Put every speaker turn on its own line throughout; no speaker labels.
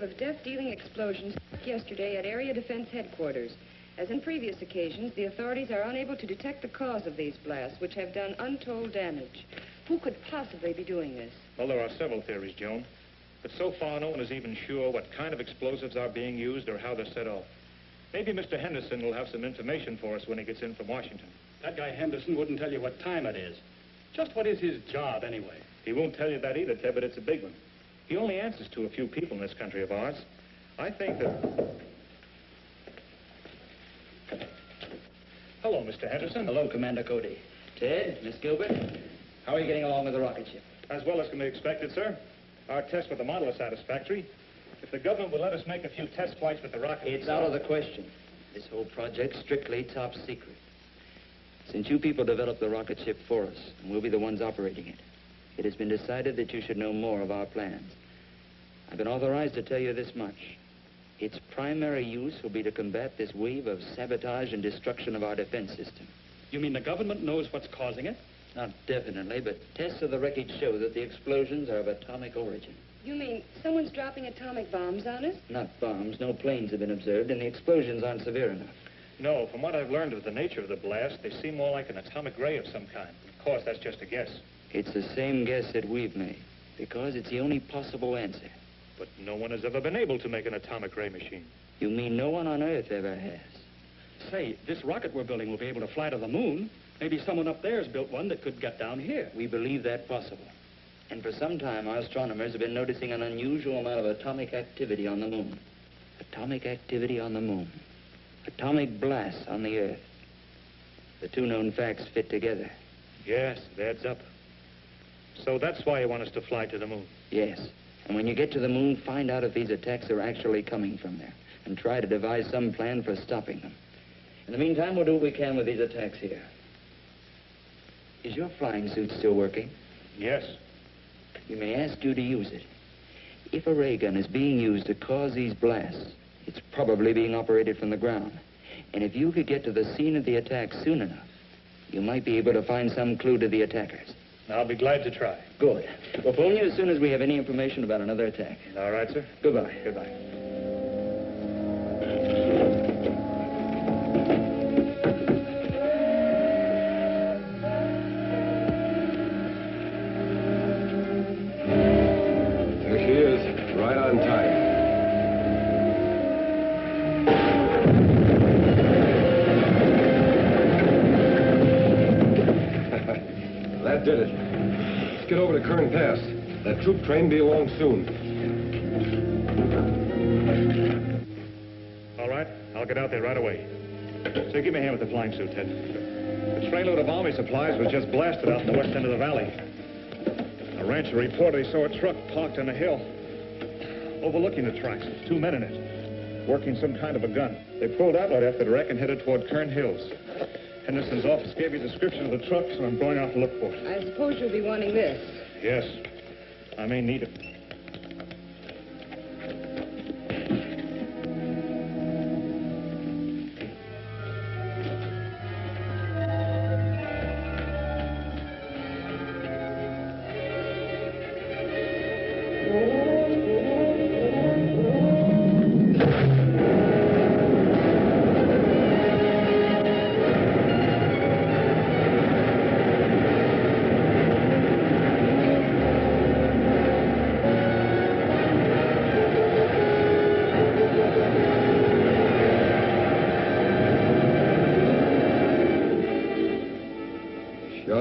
Of death-dealing explosions yesterday at Area Defense Headquarters. As in previous occasions, the authorities are unable to detect the cause of these blasts, which have done untold damage. Who could possibly be doing this?
Well, there are several theories, Joan. But so far, no one is even sure what kind of explosives are being used or how they're set off. Maybe Mr. Henderson will have some information for us when he gets in from Washington.
That guy Henderson wouldn't tell you what time it is. Just what is his job, anyway?
He won't tell you that either, Ted, but it's a big one. He only answers to a few people in this country of ours. I think that... Hello, Mr. Henderson.
Hello, Commander Cody. Ted, Miss Gilbert, how are you getting along with the rocket ship?
As well as can be expected, sir. Our tests with the model are satisfactory. If the government will let us make a few test flights with the rocket...
It's out of the question. This whole project's strictly top secret. Since you people developed the rocket ship for us, and we'll be the ones operating it, it has been decided that you should know more of our plans. I've been authorized to tell you this much. Its primary use will be to combat this wave of sabotage and destruction of our defense system.
You mean the government knows what's causing it?
Not definitely, but tests of the wreckage show that the explosions are of atomic origin.
You mean someone's dropping atomic bombs on us?
Not bombs. No planes have been observed, and the explosions aren't severe enough.
No, from what I've learned of the nature of the blast, they seem more like an atomic ray of some kind. Of course, that's just a guess.
It's the same guess that we've made, because it's the only possible answer.
But no one has ever been able to make an atomic ray machine.
You mean no one on Earth ever has?
Say, this rocket we're building will be able to fly to the moon. Maybe someone up there has built one that could get down here.
We believe that possible. And for some time, our astronomers have been noticing an unusual amount of atomic activity on the moon. Atomic activity on the moon. Atomic blasts on the Earth. The two known facts fit together.
Yes, it adds up. So that's why you want us to fly to the moon?
Yes. And when you get to the moon, find out if these attacks are actually coming from there, and try to devise some plan for stopping them. In the meantime, we'll do what we can with these attacks here. Is your flying suit still working?
Yes.
We may ask you to use it. If a ray gun is being used to cause these blasts, it's probably being operated from the ground. And if you could get to the scene of the attack soon enough, you might be able to find some clue to the attackers.
I'll be glad to try.
Good. We'll phone you as soon as we have any information about another attack.
All right, sir.
Goodbye.
Goodbye.
There she is, right on time. That did it. Let's get over to Kern Pass. That troop train will be along soon.
All right, I'll get out there right away. So give me a hand with the flying suit, Ted. The trainload of army supplies was just blasted out in the west end of the valley. A rancher reported he saw a truck parked on a hill overlooking the tracks. 2 men in it, working some kind of a gun. They pulled out right after the wreck and headed toward Kern Hills. Henderson's office gave me a description of the truck, so I'm going out to look for it.
I suppose you'll be wanting this.
Yes, I may need it.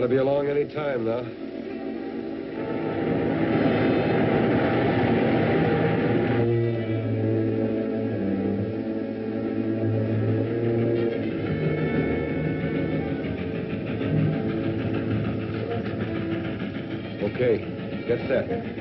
to be along any time now. Okay, get set.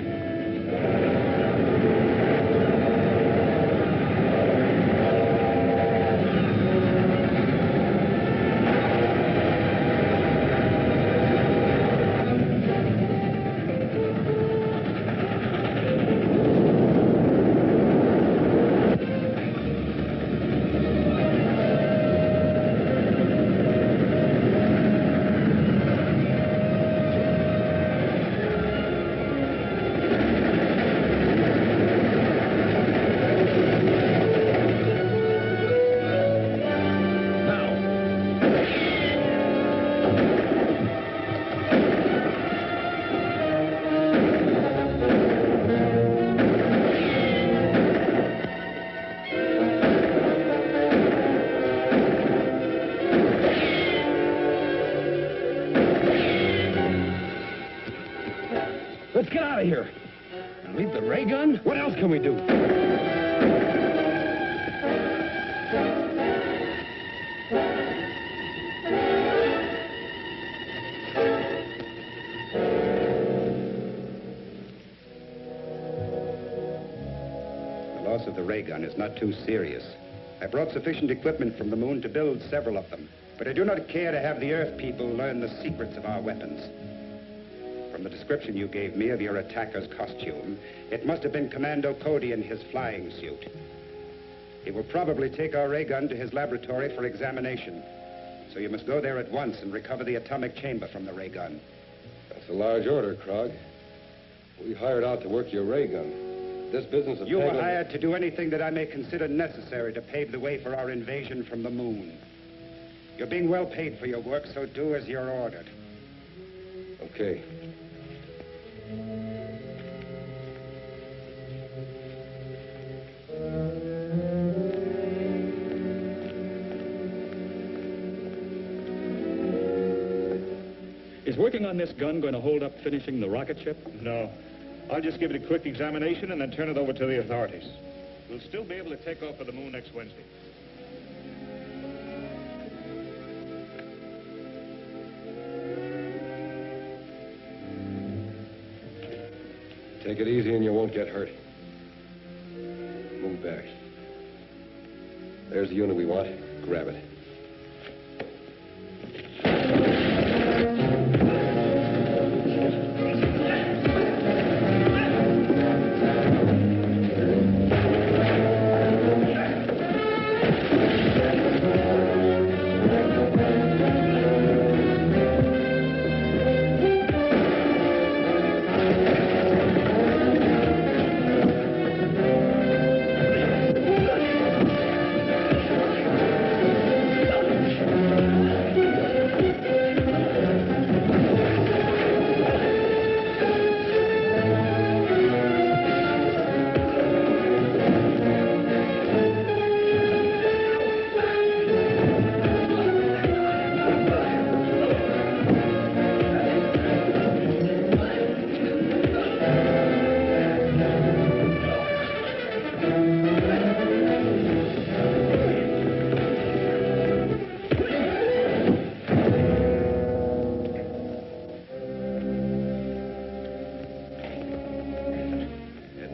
Let's get out of here. Leave the ray gun? What else can we do?
The loss of the ray gun is not too serious. I brought sufficient equipment from the moon to build several of them, but I do not care to have the Earth people learn the secrets of our weapons. From the description you gave me of your attacker's costume, it must have been Commando Cody in his flying suit. He will probably take our ray gun to his laboratory for examination. So you must go there at once and recover the atomic chamber from the ray gun.
That's a large order, Krog. We hired out to work your ray gun. This business of
You were
payment-
hired to do anything that I may consider necessary to pave the way for our invasion from the moon. You're being well paid for your work, so do as you're ordered.
Okay.
Is working on this gun going to hold up finishing the rocket ship?
No. I'll just give it a quick examination and then turn it over to the authorities. We'll still be able to take off for the moon next Wednesday.
Take it easy and you won't get hurt. Move back. There's the unit we want. Grab it.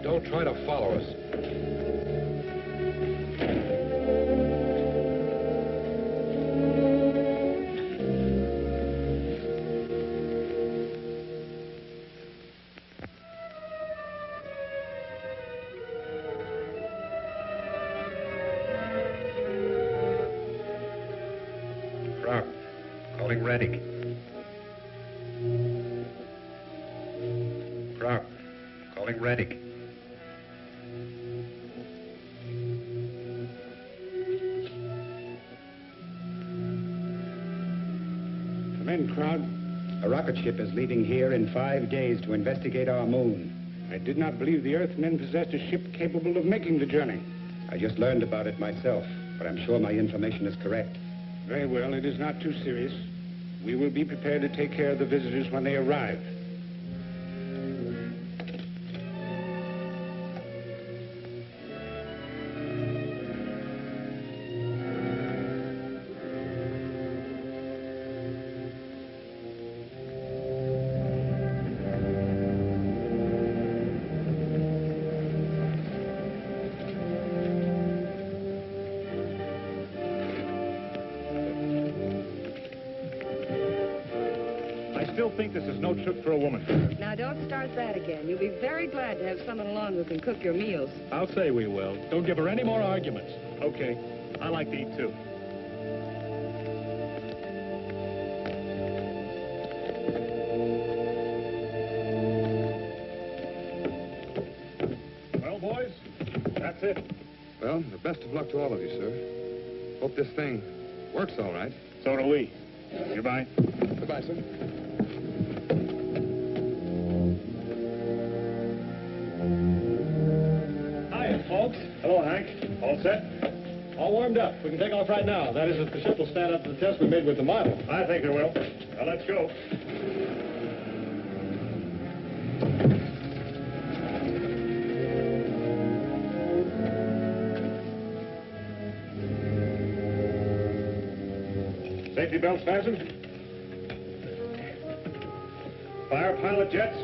Don't try to follow us.
Krog, calling Reddick. Krog, calling Reddick. Come in, Krog. A rocket ship is leaving here in 5 days to investigate our moon. I did not believe the Earthmen possessed a ship capable of making the journey. I just learned about it myself, but I'm sure my information is correct.
Very well, it is not too serious.
We will be prepared to take care of the visitors when they arrive.
I still think this is no trip for a woman.
Now, don't start that again. You'll be very glad to have someone along who can cook your meals.
I'll say we will. Don't give her any more arguments.
Okay. I like to eat, too. Well, boys, that's it.
Well, the best of luck to all of you, sir. Hope this thing works all right.
So do we. Goodbye.
Goodbye, sir.
Hiya, folks.
Hello, Hank. All set?
All warmed up. We can take off right now. That is, if the ship will stand up to the test we made with the model.
I think it will. Now, let's go. Safety belts fastened. Fire pilot jets.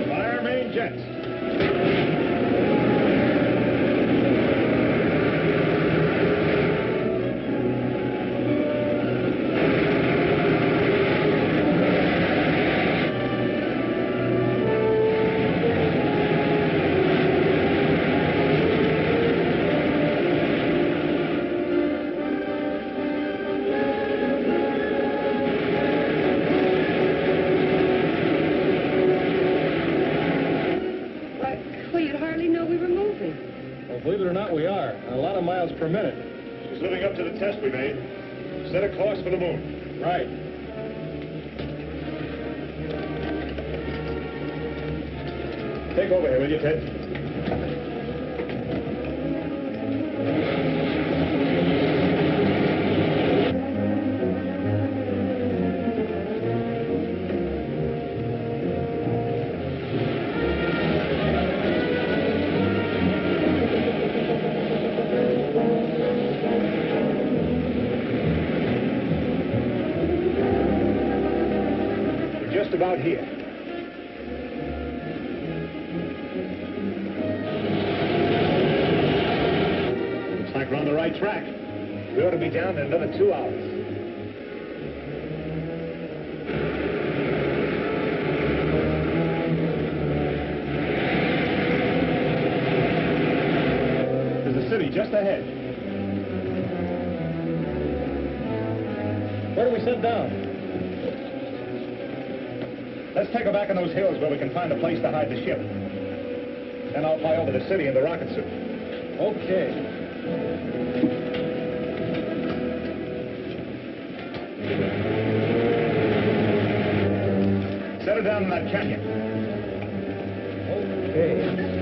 Fire main jets.
Well, you'd hardly know we were moving.
Well, believe it or not, we are. A lot of miles per minute.
She's living up to the test we made. Set a course for the moon.
Right.
Take over here, will you, Ted? We're just about here. Looks like we're on the right track. We ought to be down in another 2 hours. There's a city just ahead.
Where do we sit down?
Let's take her back in those hills where we can find a place to hide the ship. Then I'll fly over the city in the rocket suit.
Okay.
Set her down in that canyon.
Okay.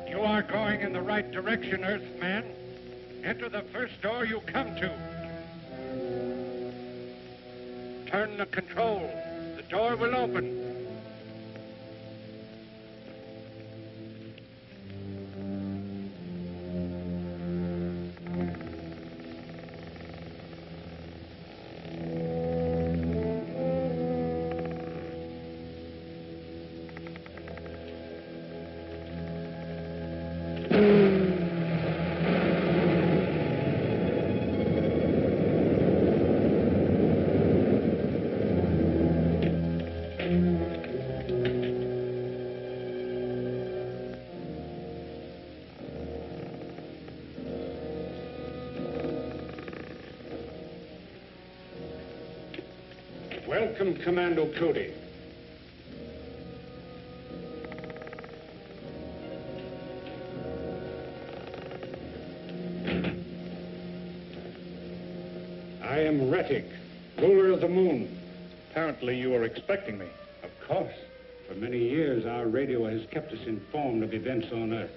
You are going in the right direction, Earthman. Enter the first door you come to. Turn the control. The door will open. Welcome, Commando Cody. I am Rettig, ruler of the moon.
Apparently you were expecting me.
Of course. For many years, our radio has kept us informed of events on Earth.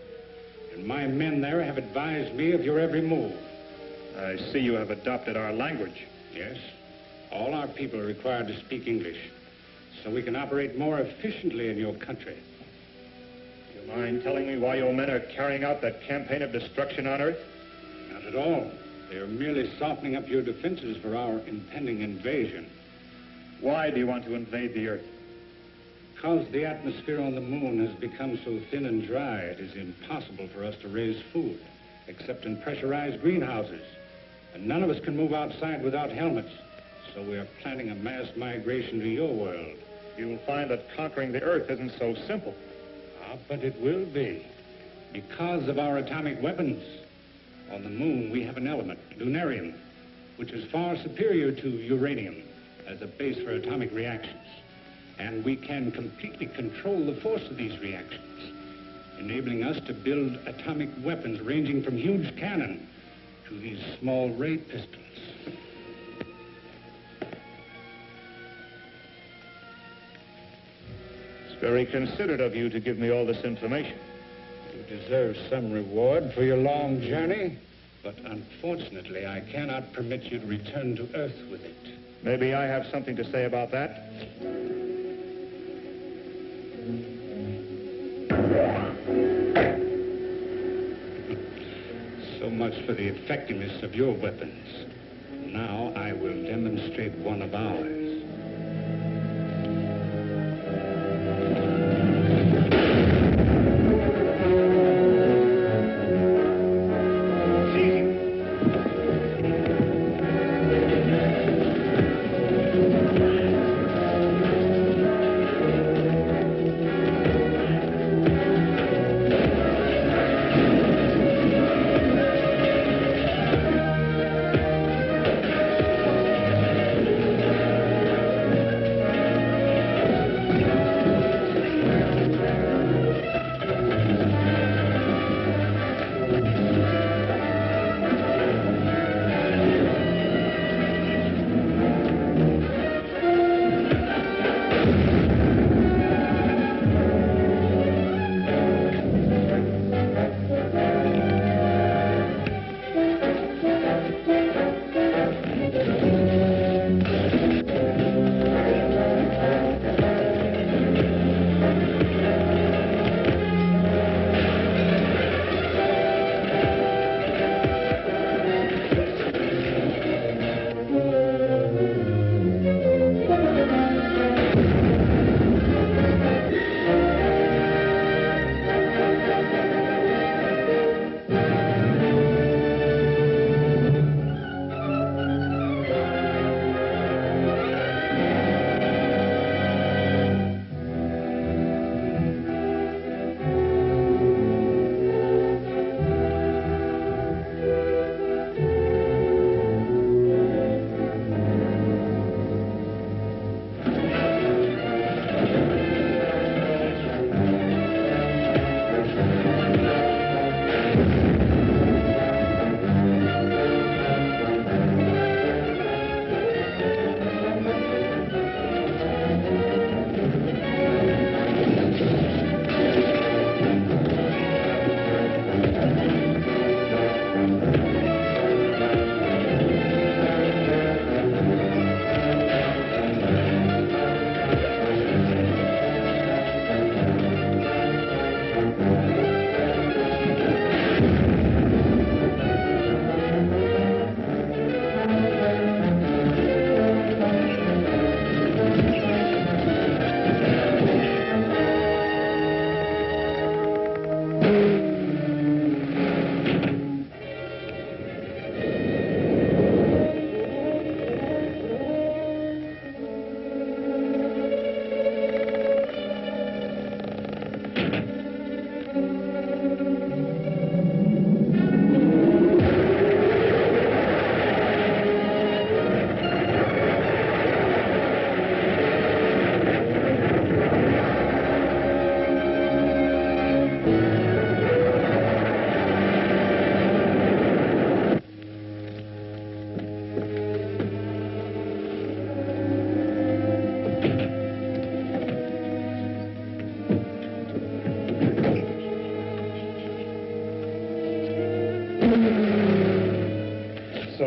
And my men there have advised me of your every move.
I see you have adopted our language.
Yes. All our people are required to speak English, so we can operate more efficiently in your country.
Do you mind telling me why your men are carrying out that campaign of destruction on Earth?
Not at all. They are merely softening up your defenses for our impending invasion.
Why do you want to invade the Earth?
Because the atmosphere on the moon has become so thin and dry, it is impossible for us to raise food, except in pressurized greenhouses. And none of us can move outside without helmets. So we are planning a mass migration to your world.
You'll find that conquering the Earth isn't so simple.
But it will be. Because of our atomic weapons. On the moon, we have an element, lunarium, which is far superior to uranium as a base for atomic reactions. And we can completely control the force of these reactions, enabling us to build atomic weapons ranging from huge cannon to these small ray pistols.
It's very considerate of you to give me all this information.
You deserve some reward for your long journey, but unfortunately, I cannot permit you to return to Earth with it.
Maybe I have something to say about that.
So much for the effectiveness of your weapons. Now I will demonstrate one of ours.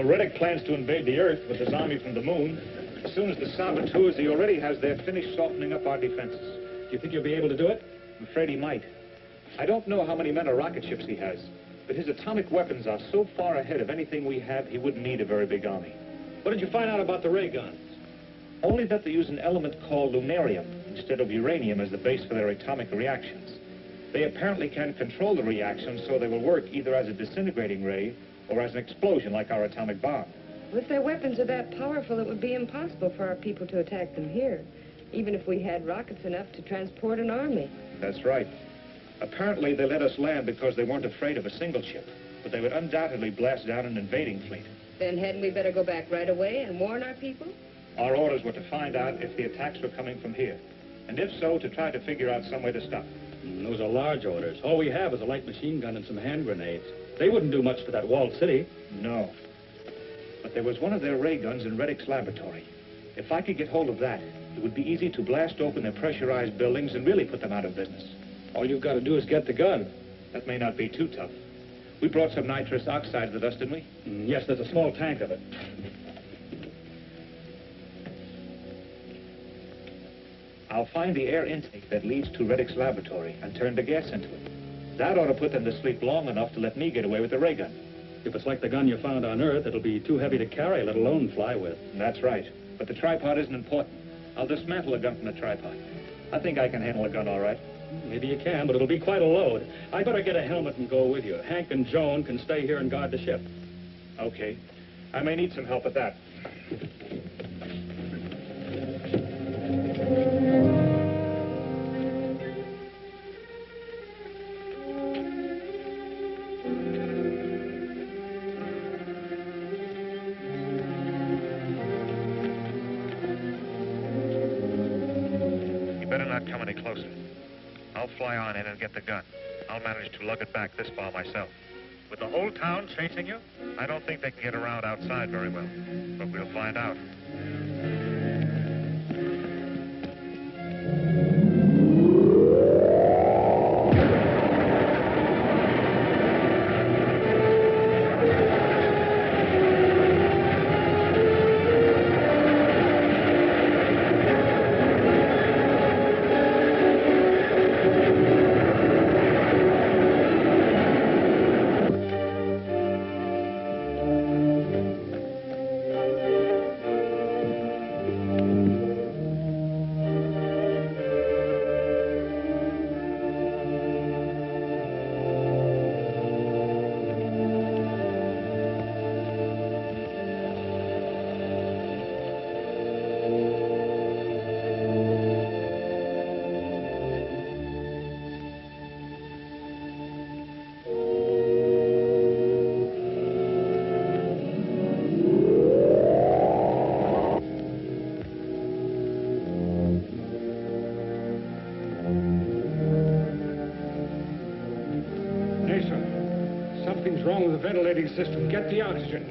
Reddick plans to invade the Earth with his army from the moon. As soon as the saboteurs he already has there finish softening up our defenses.
Do you think you'll be able to do it?
I'm afraid he might. I don't know how many men or rocket ships he has, but his atomic weapons are so far ahead of anything we have, he wouldn't need a very big army.
What did you find out about the ray guns?
Only that they use an element called lunarium instead of uranium as the base for their atomic reactions. They apparently can control the reaction so they will work either as a disintegrating ray or as an explosion like our atomic bomb.
If their weapons are that powerful, it would be impossible for our people to attack them here, even if we had rockets enough to transport an army.
That's right. Apparently they let us land because they weren't afraid of a single ship, but they would undoubtedly blast down an invading fleet.
Then hadn't we better go back right away and warn our people?
Our orders were to find out if the attacks were coming from here, and if so, to try to figure out some way to stop.
Those are large orders. All we have is a light machine gun and some hand grenades. They wouldn't do much to that walled city.
No. But there was one of their ray guns in Reddick's laboratory. If I could get hold of that, it would be easy to blast open their pressurized buildings and really put them out of business.
All you've got to do is get the gun.
That may not be too tough. We brought some nitrous oxide with us, didn't we?
Yes, there's a small tank of it.
I'll find the air intake that leads to Reddick's laboratory and turn the gas into it. That ought to put them to sleep long enough to let me get away with the ray gun.
If it's like the gun you found on Earth, it'll be too heavy to carry, let alone fly with.
That's right. But the tripod isn't important. I'll dismantle a gun from the tripod. I think I can handle a gun all right.
Maybe you can, but it'll be quite a load. I better get a helmet and go with you. Hank and Joan can stay here and guard the ship.
Okay. I may need some help at that. You better not come any closer. I'll fly on in and get the gun. I'll manage to lug it back this far myself. With the whole town chasing you, I don't think they can get around outside very well. But we'll find out.
Something's wrong with the ventilating system. Get the oxygen.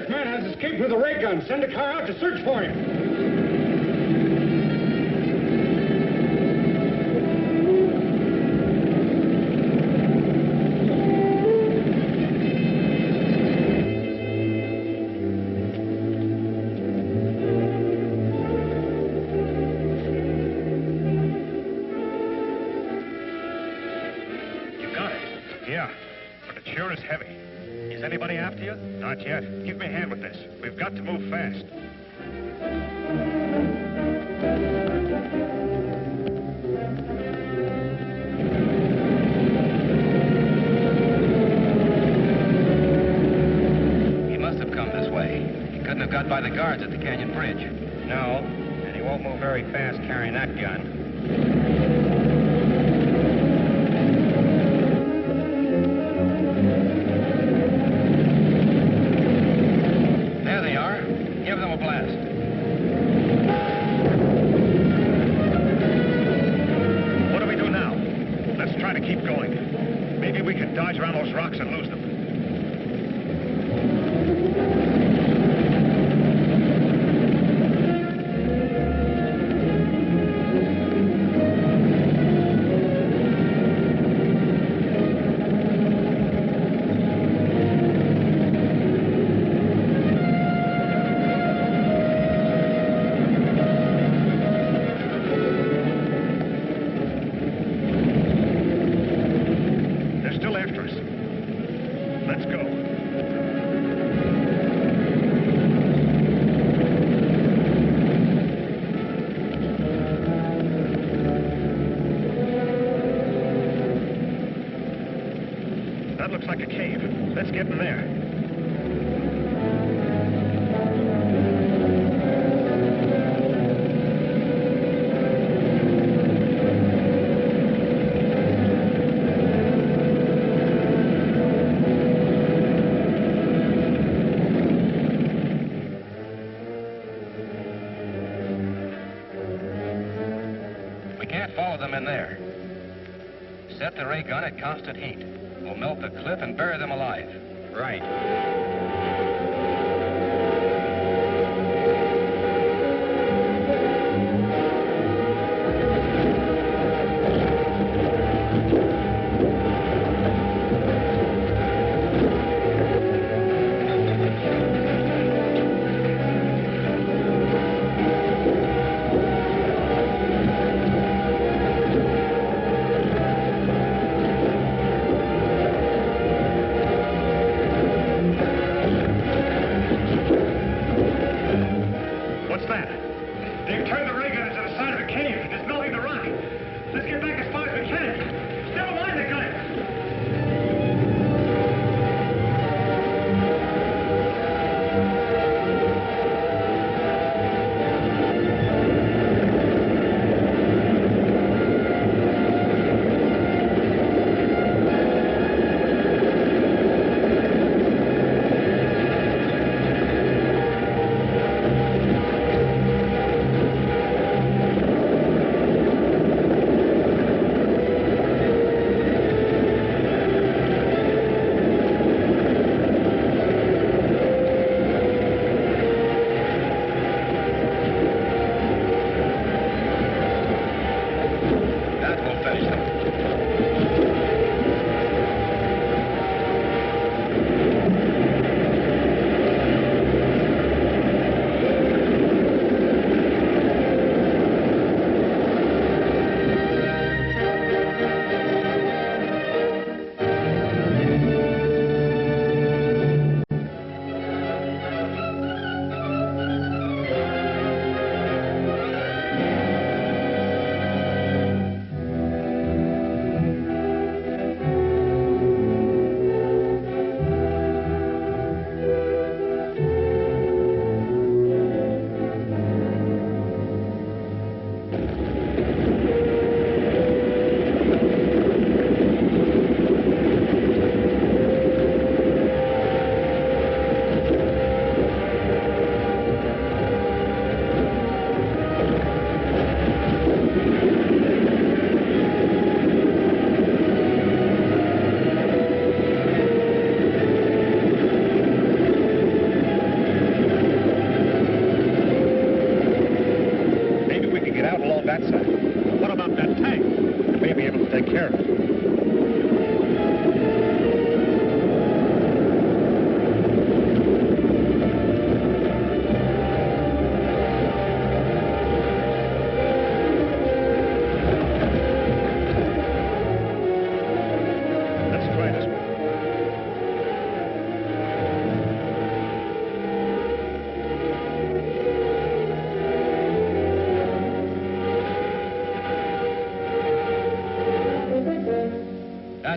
This man has escaped with a ray gun. Send a car out to search for him.
You got it? Yeah, but it sure is heavy. Is anybody after you? Not yet. Give me a hand with this. We've got to move fast.
He must have come this way. He couldn't have got by the guards at the Canyon Bridge.
No, and he won't move very fast carrying that gun.
There they are. Give them a blast.
What do we do now? Let's try to keep going. Maybe we can dodge around those rocks and lose them. They're still after us. Let's go. That looks like a cave. Let's get in there.
We can't follow them in there. Set the ray gun at constant heat. We'll melt the cliff and bury them alive.
Right. What's that? They've turned the ray gun into the side of a cave. It's melting the rock. Let's get back as far as we can. Stay alive, the gun.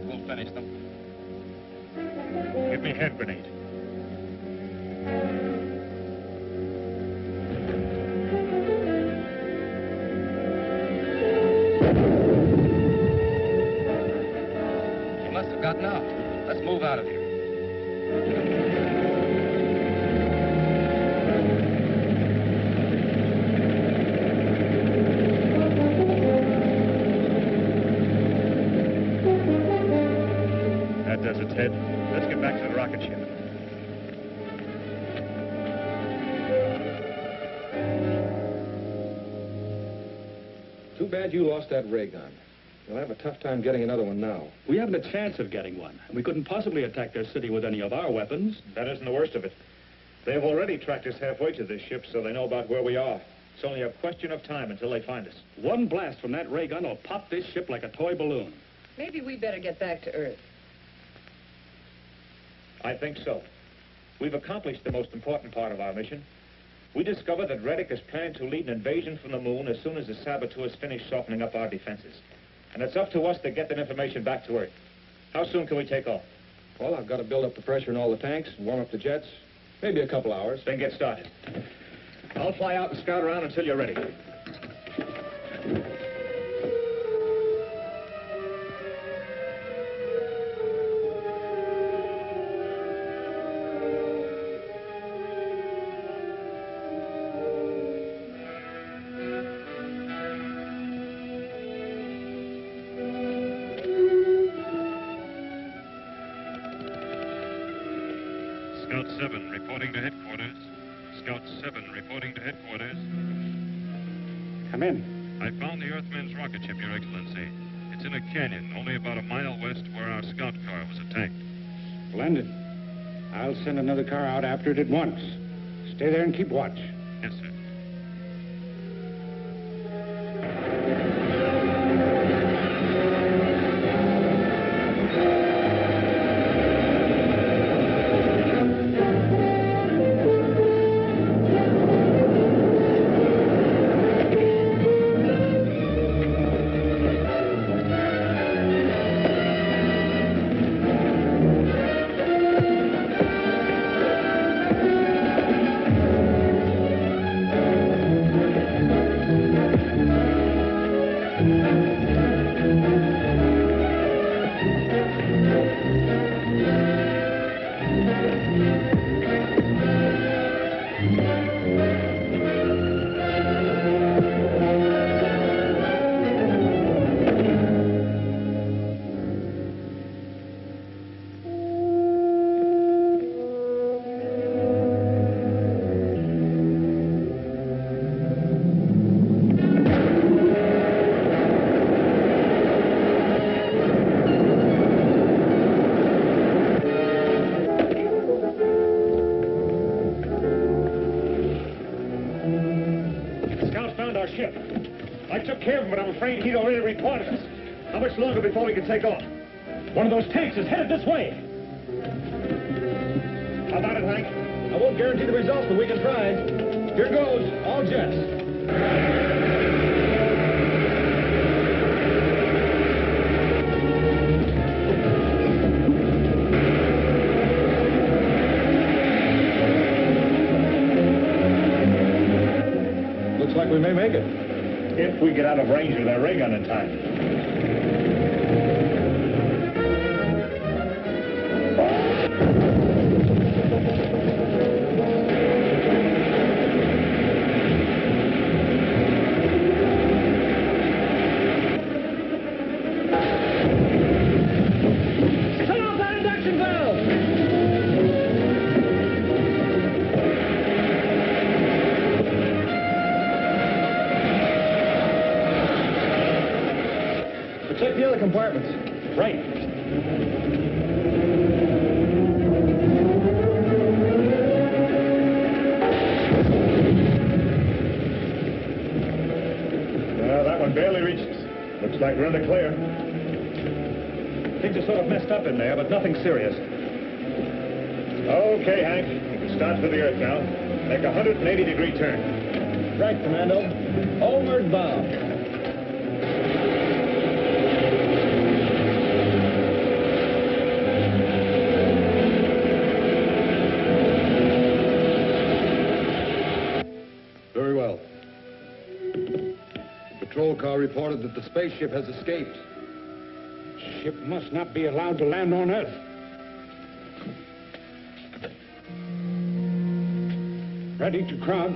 that will finish them.
Give me a hand grenade.
She must have gotten out. Let's move out of here.
That does it, Ted. Let's get back to the rocket ship.
Too bad you lost that ray gun. You'll have a tough time getting another one now.
We haven't a chance of getting one. We couldn't possibly attack their city with any of our weapons.
That isn't the worst of it. They've already tracked us halfway to this ship, so they know about where we are. It's only a question of time until they find us.
One blast from that ray gun will pop this ship like a toy balloon.
Maybe we better get back to Earth.
I think so. We've accomplished the most important part of our mission. We discovered that Reddick is planning to lead an invasion from the moon as soon as the saboteurs finish softening up our defenses. And it's up to us to get that information back to Earth. How soon can we take off?
Well, I've got to build up the pressure in all the tanks and warm up the jets. Maybe a couple hours.
Then get started. I'll fly out and scout around until you're ready.
Scout 7 reporting to headquarters. Scout 7 reporting to headquarters.
Come in.
I found the Earthman's rocket ship, Your Excellency. It's in a canyon, only about a mile west where our scout car was attacked.
Splendid. I'll send another car out after it at once. Stay there and keep watch.
Yes, sir.
He'd already reported us. How much longer before we can take off?
One of those tanks is headed this way.
How about it, Hank?
I won't guarantee the results, but we can try. Here goes, all jets. Looks like we may make it.
If we get out of range of their ray gun in time.
Turn off that induction valve!
Check the other compartments.
Right.
That one barely reached us. Looks like we're in the clear. Things are sort of messed up in there, but nothing serious. Okay, Hank. You can start for the Earth now. Make a 180-degree turn.
Right, Commando. Homeward bound. patrol car reported that the spaceship has escaped.
Ship must not be allowed to land on Earth. Ready to Krog.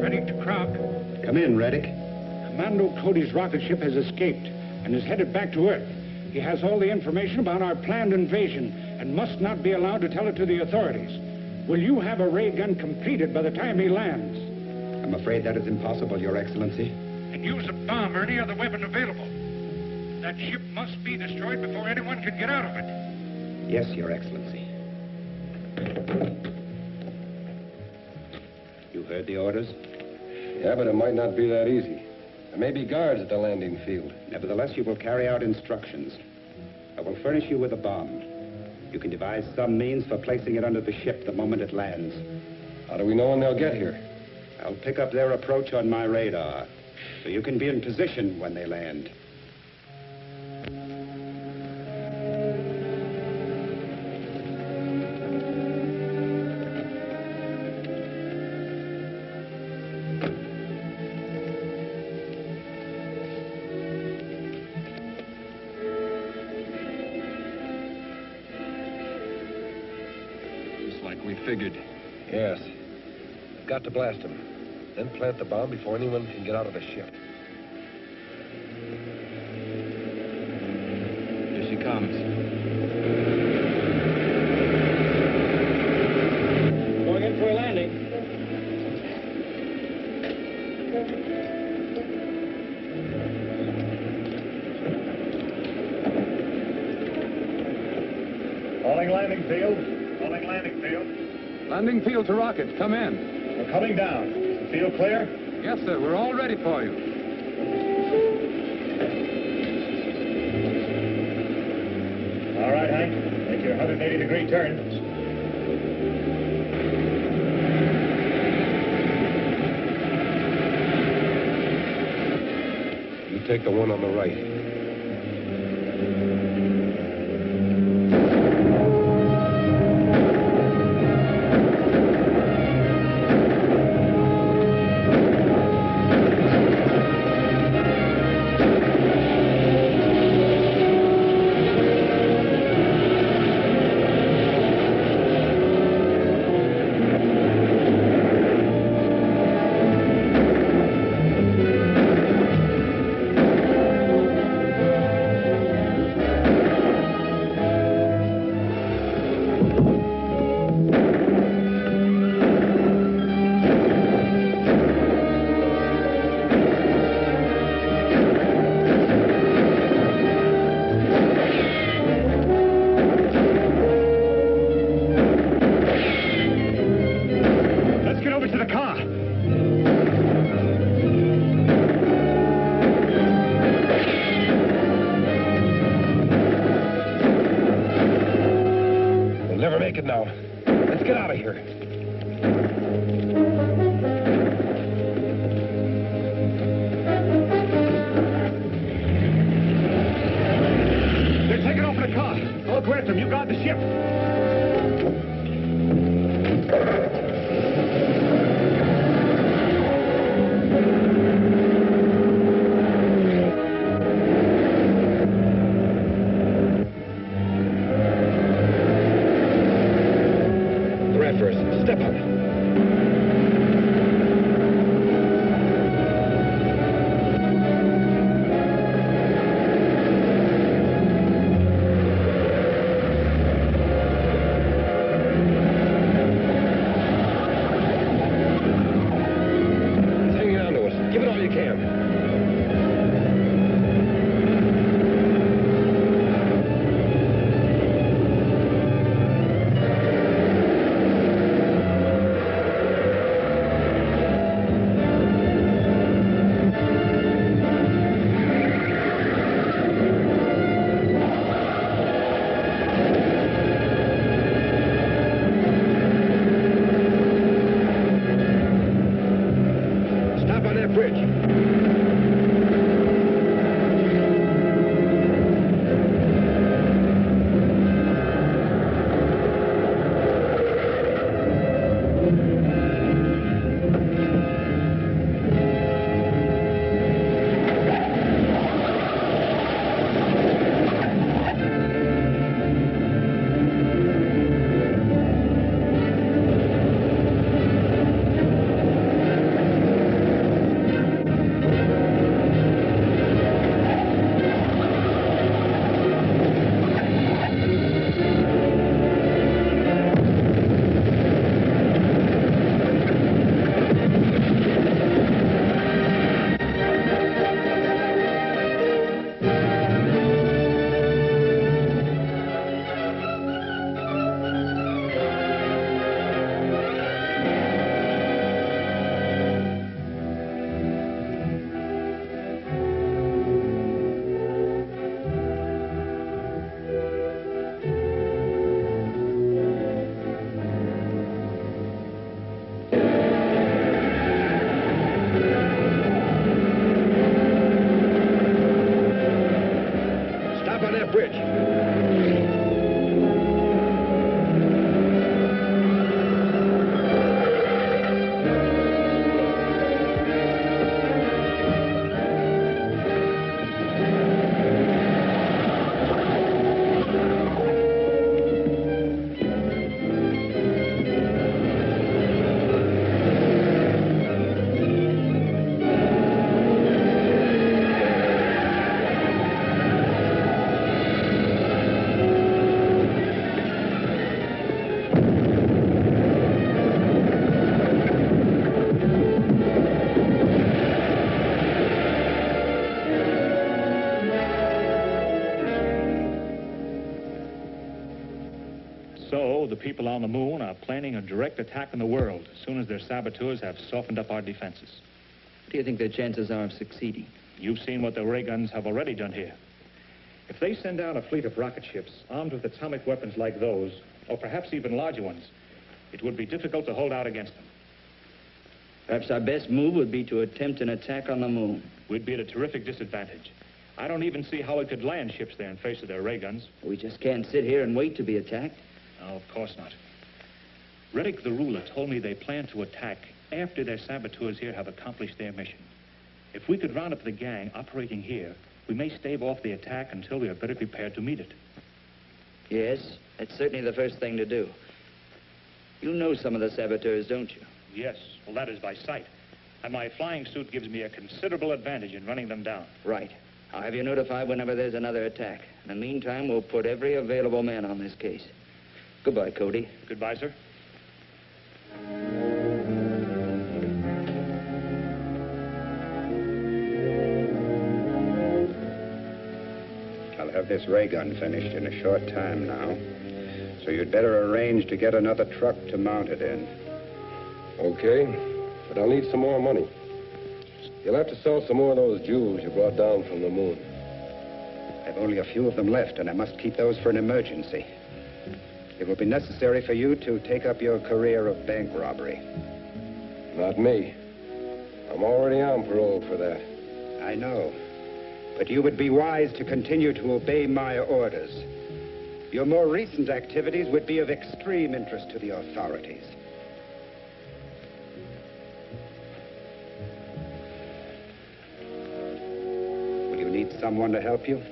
Ready to Krog.
Come in, Reddick.
Commando Cody's rocket ship has escaped and is headed back to Earth. He has all the information about our planned invasion and must not be allowed to tell it to the authorities. Will you have a ray gun completed by the time he lands?
I'm afraid that is impossible, Your Excellency.
And use a bomb or any other weapon available. That ship must be destroyed before anyone can get out of it.
Yes, Your Excellency. You heard the orders?
Yeah, but it might not be that easy. There may be guards at the landing field.
Nevertheless, you will carry out instructions. I will furnish you with a bomb. You can devise some means for placing it under the ship the moment it lands.
How do we know when they'll get here?
I'll pick up their approach on my radar, so you can be in position when they land.
Just like we figured. Yes. We've got to blast him. Then plant the bomb before anyone can get out of the ship.
Here she comes.
Going in for a landing.
Calling landing field. Calling landing field.
Landing field to rockets. Come in.
We're coming down. Is the field clear?
Yes, sir. We're all ready for you.
All right, Hank. Make your 180-degree turn.
You take the one on the right. Make it now. Let's get out of here.
They're taking off in the car. I'll grant them. You guard the ship.
Step up. It's hanging on to us. Give it all you can.
people on the moon are planning a direct attack on the world as soon as their saboteurs have softened up our defenses.
What do you think their chances are of succeeding?
You've seen what the ray guns have already done here. If they send out a fleet of rocket ships armed with atomic weapons like those, or perhaps even larger ones, it would be difficult to hold out against them.
Perhaps our best move would be to attempt an attack on the moon.
We'd be at a terrific disadvantage. I don't even see how we could land ships there in face of their ray guns.
We just can't sit here and wait to be attacked.
No, of course not. Reddick the Ruler told me they plan to attack after their saboteurs here have accomplished their mission. If we could round up the gang operating here, we may stave off the attack until we are better prepared to meet it.
Yes, that's certainly the first thing to do. You know some of the saboteurs, don't you?
Yes, well, that is by sight. And my flying suit gives me a considerable advantage in running them down.
Right. I'll have you notified whenever there's another attack. In the meantime, we'll put every available man on this case. Goodbye, Cody.
Goodbye, sir.
I'll have this ray gun finished in a short time now. So you'd better arrange to get another truck to mount it in.
Okay, but I'll need some more money. You'll have to sell some more of those jewels you brought down from the moon.
I've only a few of them left, and I must keep those for an emergency. It will be necessary for you to take up your career of bank robbery.
Not me. I'm already on parole for that.
I know. But you would be wise to continue to obey my orders. Your more recent activities would be of extreme interest to the authorities. Will you need someone to help you?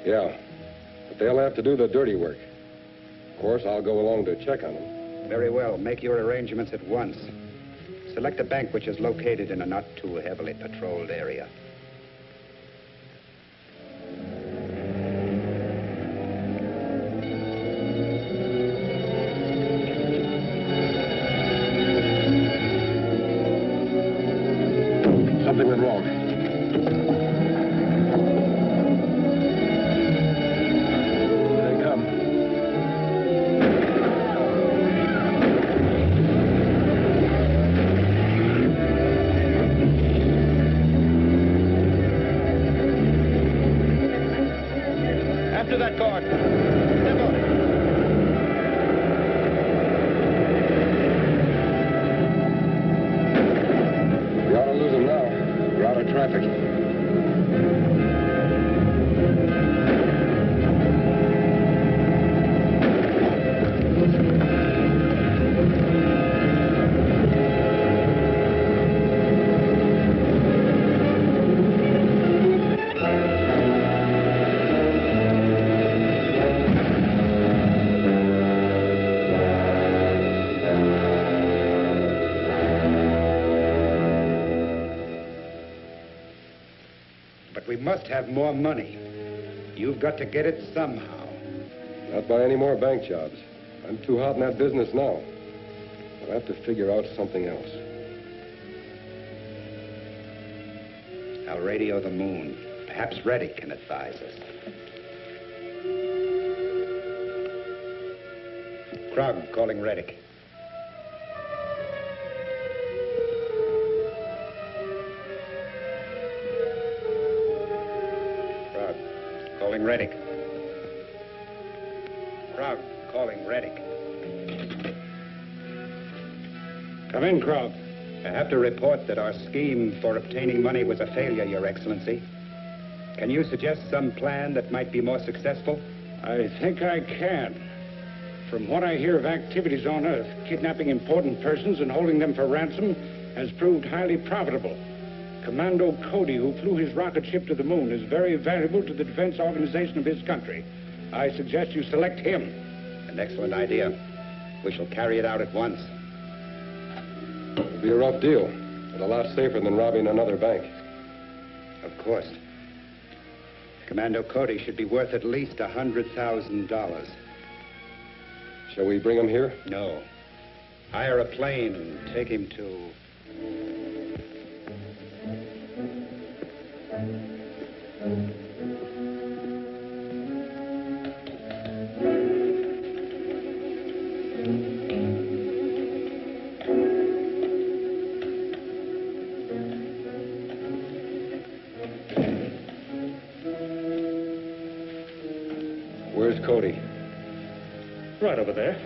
Yeah, but they'll have to do the dirty work. Of course, I'll go along to check on them.
Very well. Make your arrangements at once. Select a bank which is located in a not too heavily patrolled area.
Something went wrong. They come.
After that guard. Step on it.
We ought to lose them now. We're out of traffic.
But we must have more money. You've got to get it somehow.
Not by any more bank jobs. I'm too hot in that business now. I'll have to figure out something else.
I'll radio the moon. Perhaps Reddick can advise us. Krog calling Reddick. Krog calling Reddick. Krog calling Reddick.
Come in, Krog.
I have to report that our scheme for obtaining money was a failure, Your Excellency. Can you suggest some plan that might be more successful?
I think I can. From what I hear of activities on Earth, kidnapping important persons and holding them for ransom has proved highly profitable. Commando Cody, who flew his rocket ship to the moon, is very valuable to the defense organization of his country. I suggest you select him.
An excellent idea. We shall carry it out at once.
It'll be a rough deal, but a lot safer than robbing another bank.
Of course. Commando Cody should be worth at least $100,000.
Shall we bring him here?
No. Hire a plane and take him to...
right over there.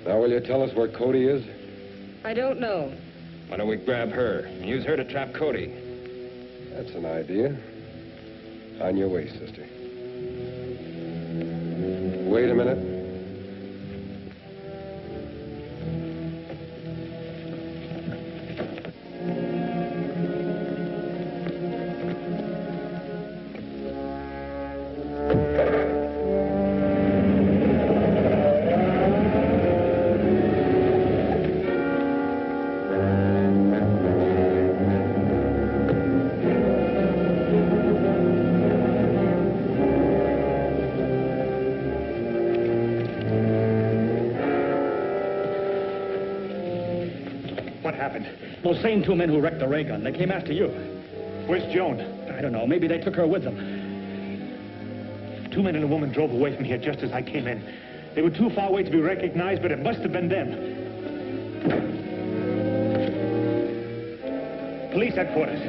Now, will you tell us where Cody is?
I don't know.
Why don't we grab her and use her to trap Cody? That's an idea. On your way, sister. Wait a minute.
What happened?
Those same two men who wrecked the ray gun, they came after you.
Where's Joan?
I don't know. Maybe they took her with them.
Two men and a woman drove away from here just as I came in. They were too far away to be recognized, but it must have been them. Police headquarters.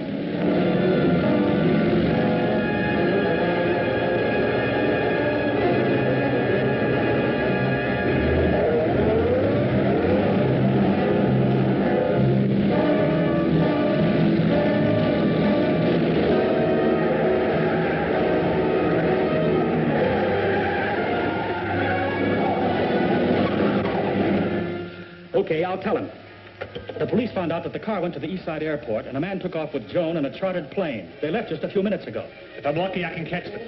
Okay, I'll tell him. The police found out that the car went to the East Side Airport, and a man took off with Joan in a chartered plane. They left just a few minutes ago.
If I'm lucky, I can catch them.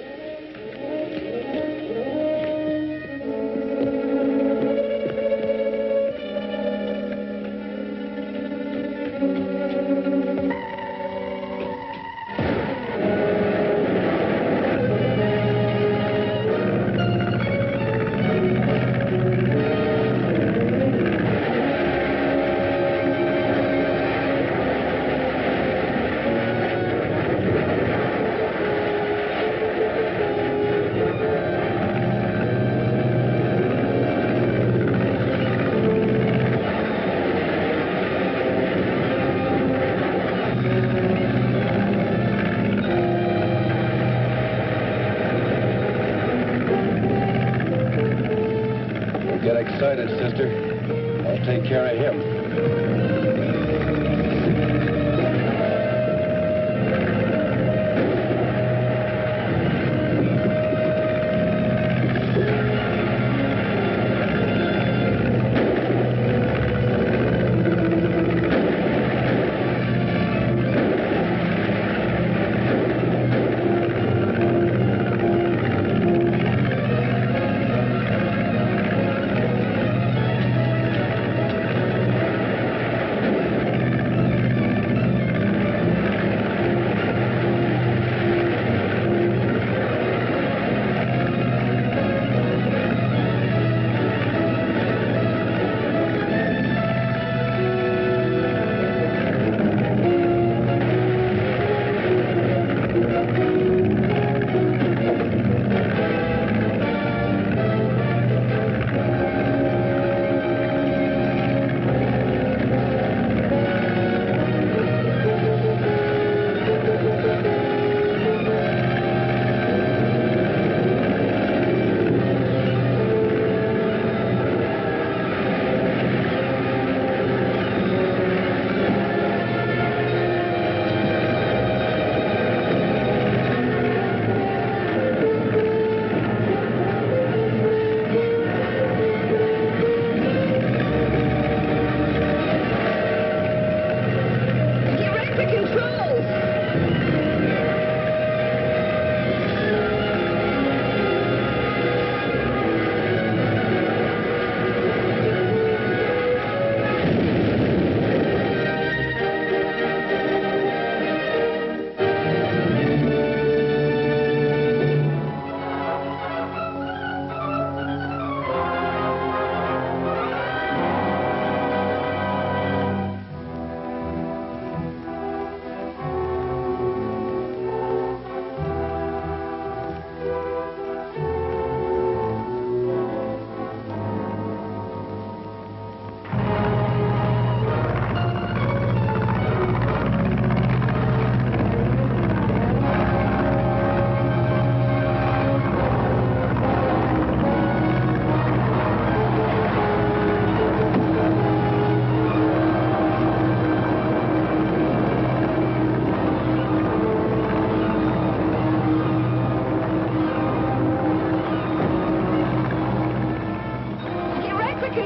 Get excited, sister. I'll take care of him.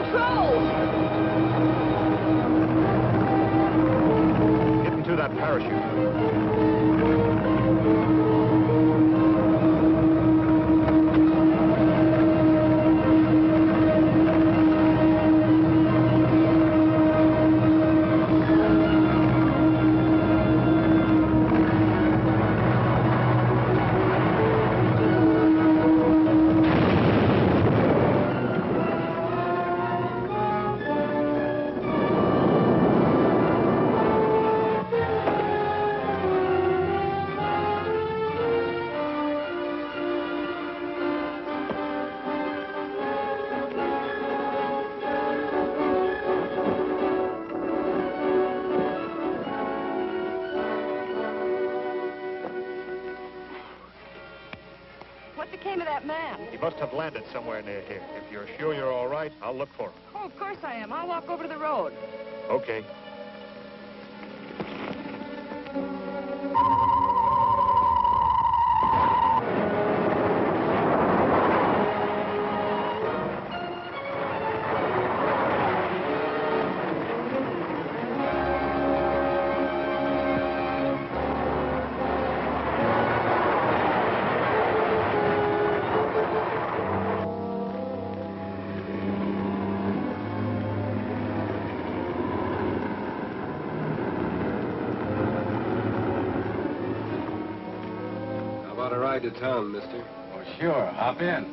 control!
Get into that parachute.
What became of that man?
He must have landed somewhere near here. If you're sure you're all right, I'll look for him.
Oh, of course I am. I'll walk over to the road.
Okay.
How about a ride to town, mister?
Oh, sure. Hop in.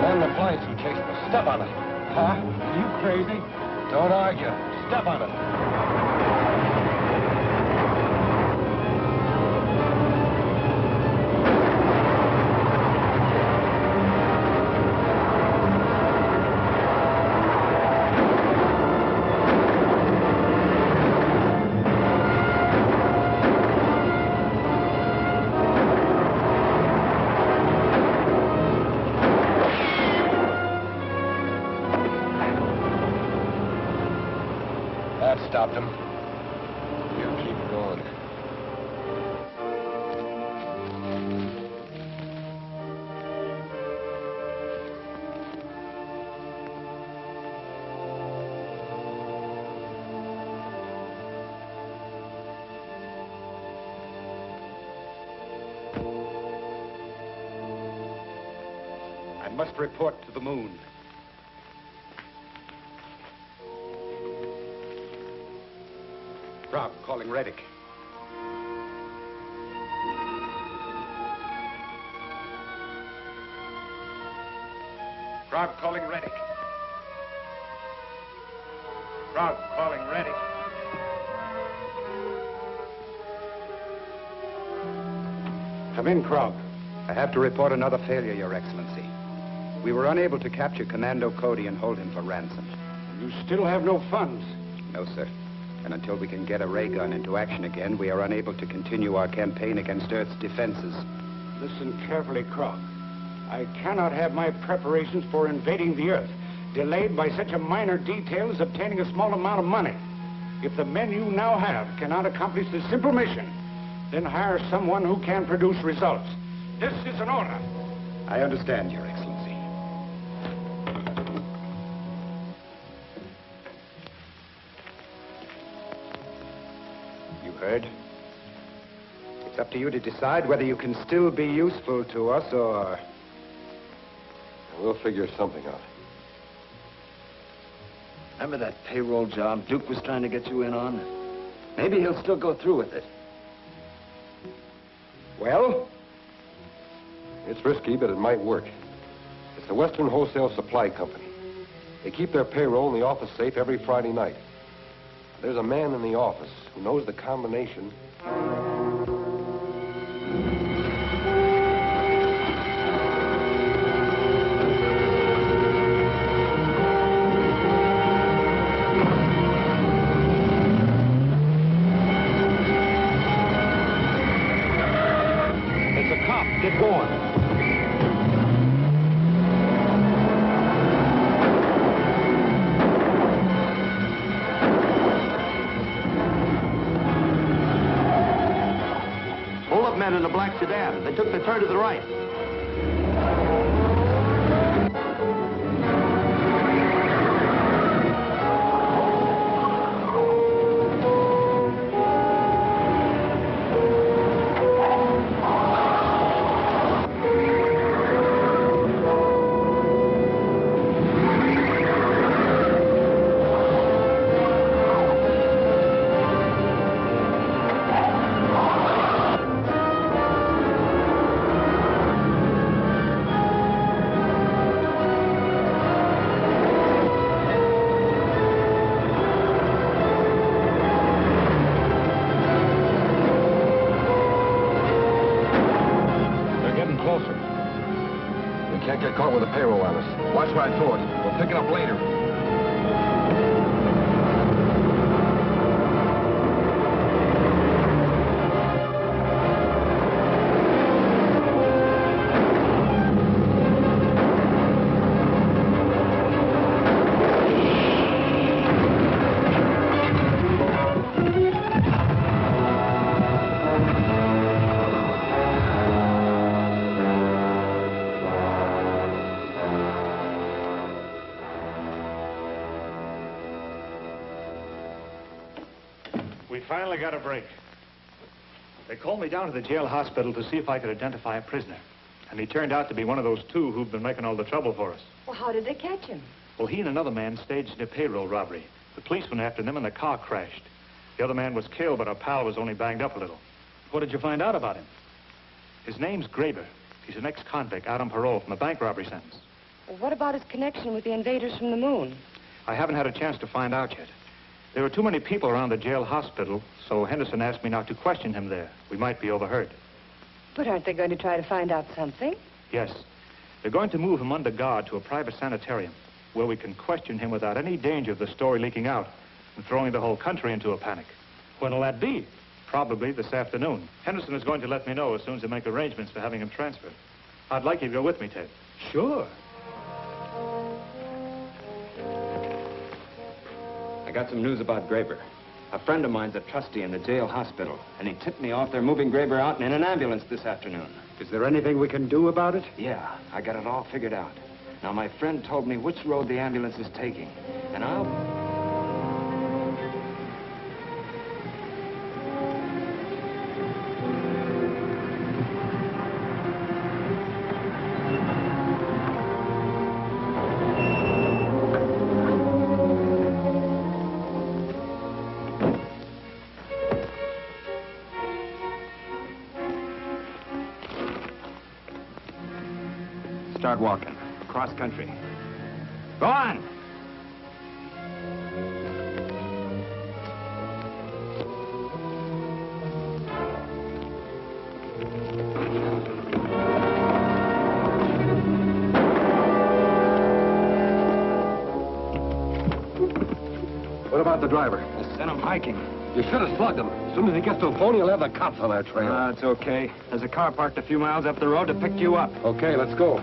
Man in the flying suit chasing us. Step on it.
Huh? Are you crazy?
Don't argue. Step on it. That stopped him. You keep going.
I must report to the moon. Rob, calling Reddick. Rob, calling Reddick. Rob, calling Reddick.
Come in, Krog.
I have to report another failure, Your Excellency. We were unable to capture Commando Cody and hold him for ransom.
You still have no funds.
No, sir. And until we can get a ray gun into action again, we are unable to continue our campaign against Earth's defenses.
Listen carefully, Krog. I cannot have my preparations for invading the Earth delayed by such a minor detail as obtaining a small amount of money. If the men you now have cannot accomplish this simple mission, then hire someone who can produce results. This is an order.
I understand, Your Excellency. You heard? It's up to you to decide whether you can still be useful to us or...
We'll figure something out.
Remember that payroll job Duke was trying to get you in on? Maybe he'll still go through with it.
Well?
It's risky, but it might work. It's the Western Wholesale Supply Company. They keep their payroll in the office safe every Friday night. There's a man in the office who knows the combination.
the dam. They took the turn to the right.
Can't get caught with a payroll on us. Watch right through it. We'll pick it up later.
We finally got a break. They called me down to the jail hospital to see if I could identify a prisoner. And he turned out to be one of those two who've been making all the trouble for us.
Well, how did they catch him?
Well, he and another man staged a payroll robbery. The police went after them and the car crashed. The other man was killed, but our pal was only banged up a little.
What did you find out about him?
His name's Graber. He's an ex-convict out on parole from a bank robbery sentence.
Well, what about his connection with the invaders from the moon?
I haven't had a chance to find out yet. There were too many people around the jail hospital, so Henderson asked me not to question him there. We might be overheard.
But aren't they going to try to find out something?
Yes. They're going to move him under guard to a private sanitarium where we can question him without any danger of the story leaking out and throwing the whole country into a panic.
When'll that be?
Probably this afternoon. Henderson is going to let me know as soon as they make arrangements for having him transferred. I'd like you to go with me, Ted.
Sure.
I got some news about Graber. A friend of mine's a trustee in the jail hospital, and he tipped me off they're moving Graber out in an ambulance this afternoon.
Is there anything we can do about it?
Yeah, I got it all figured out. Now, my friend told me which road the ambulance is taking, and I'll... Start walking. Cross country. Go on!
What about the driver?
I sent him hiking.
You should have slugged him. As soon as he gets to a phone, he'll have the cops on our trail.
It's okay. There's a car parked a few miles up the road to pick you up.
Okay, let's go.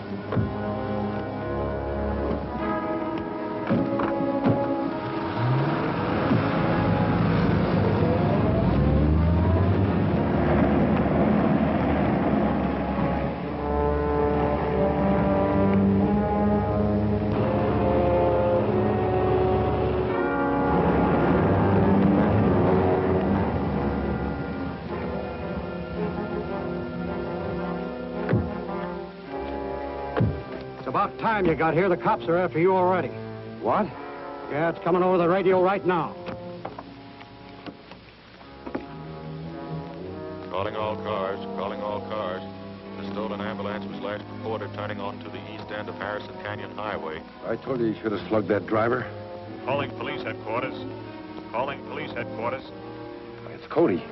About time you got here. The cops are after you already.
What?
Yeah, it's coming over the radio right now.
Calling all cars, calling all cars. The stolen ambulance was last reported turning onto the east end of Harrison Canyon Highway.
I told you should have slugged that driver.
Calling police headquarters. Calling police headquarters.
It's Cody.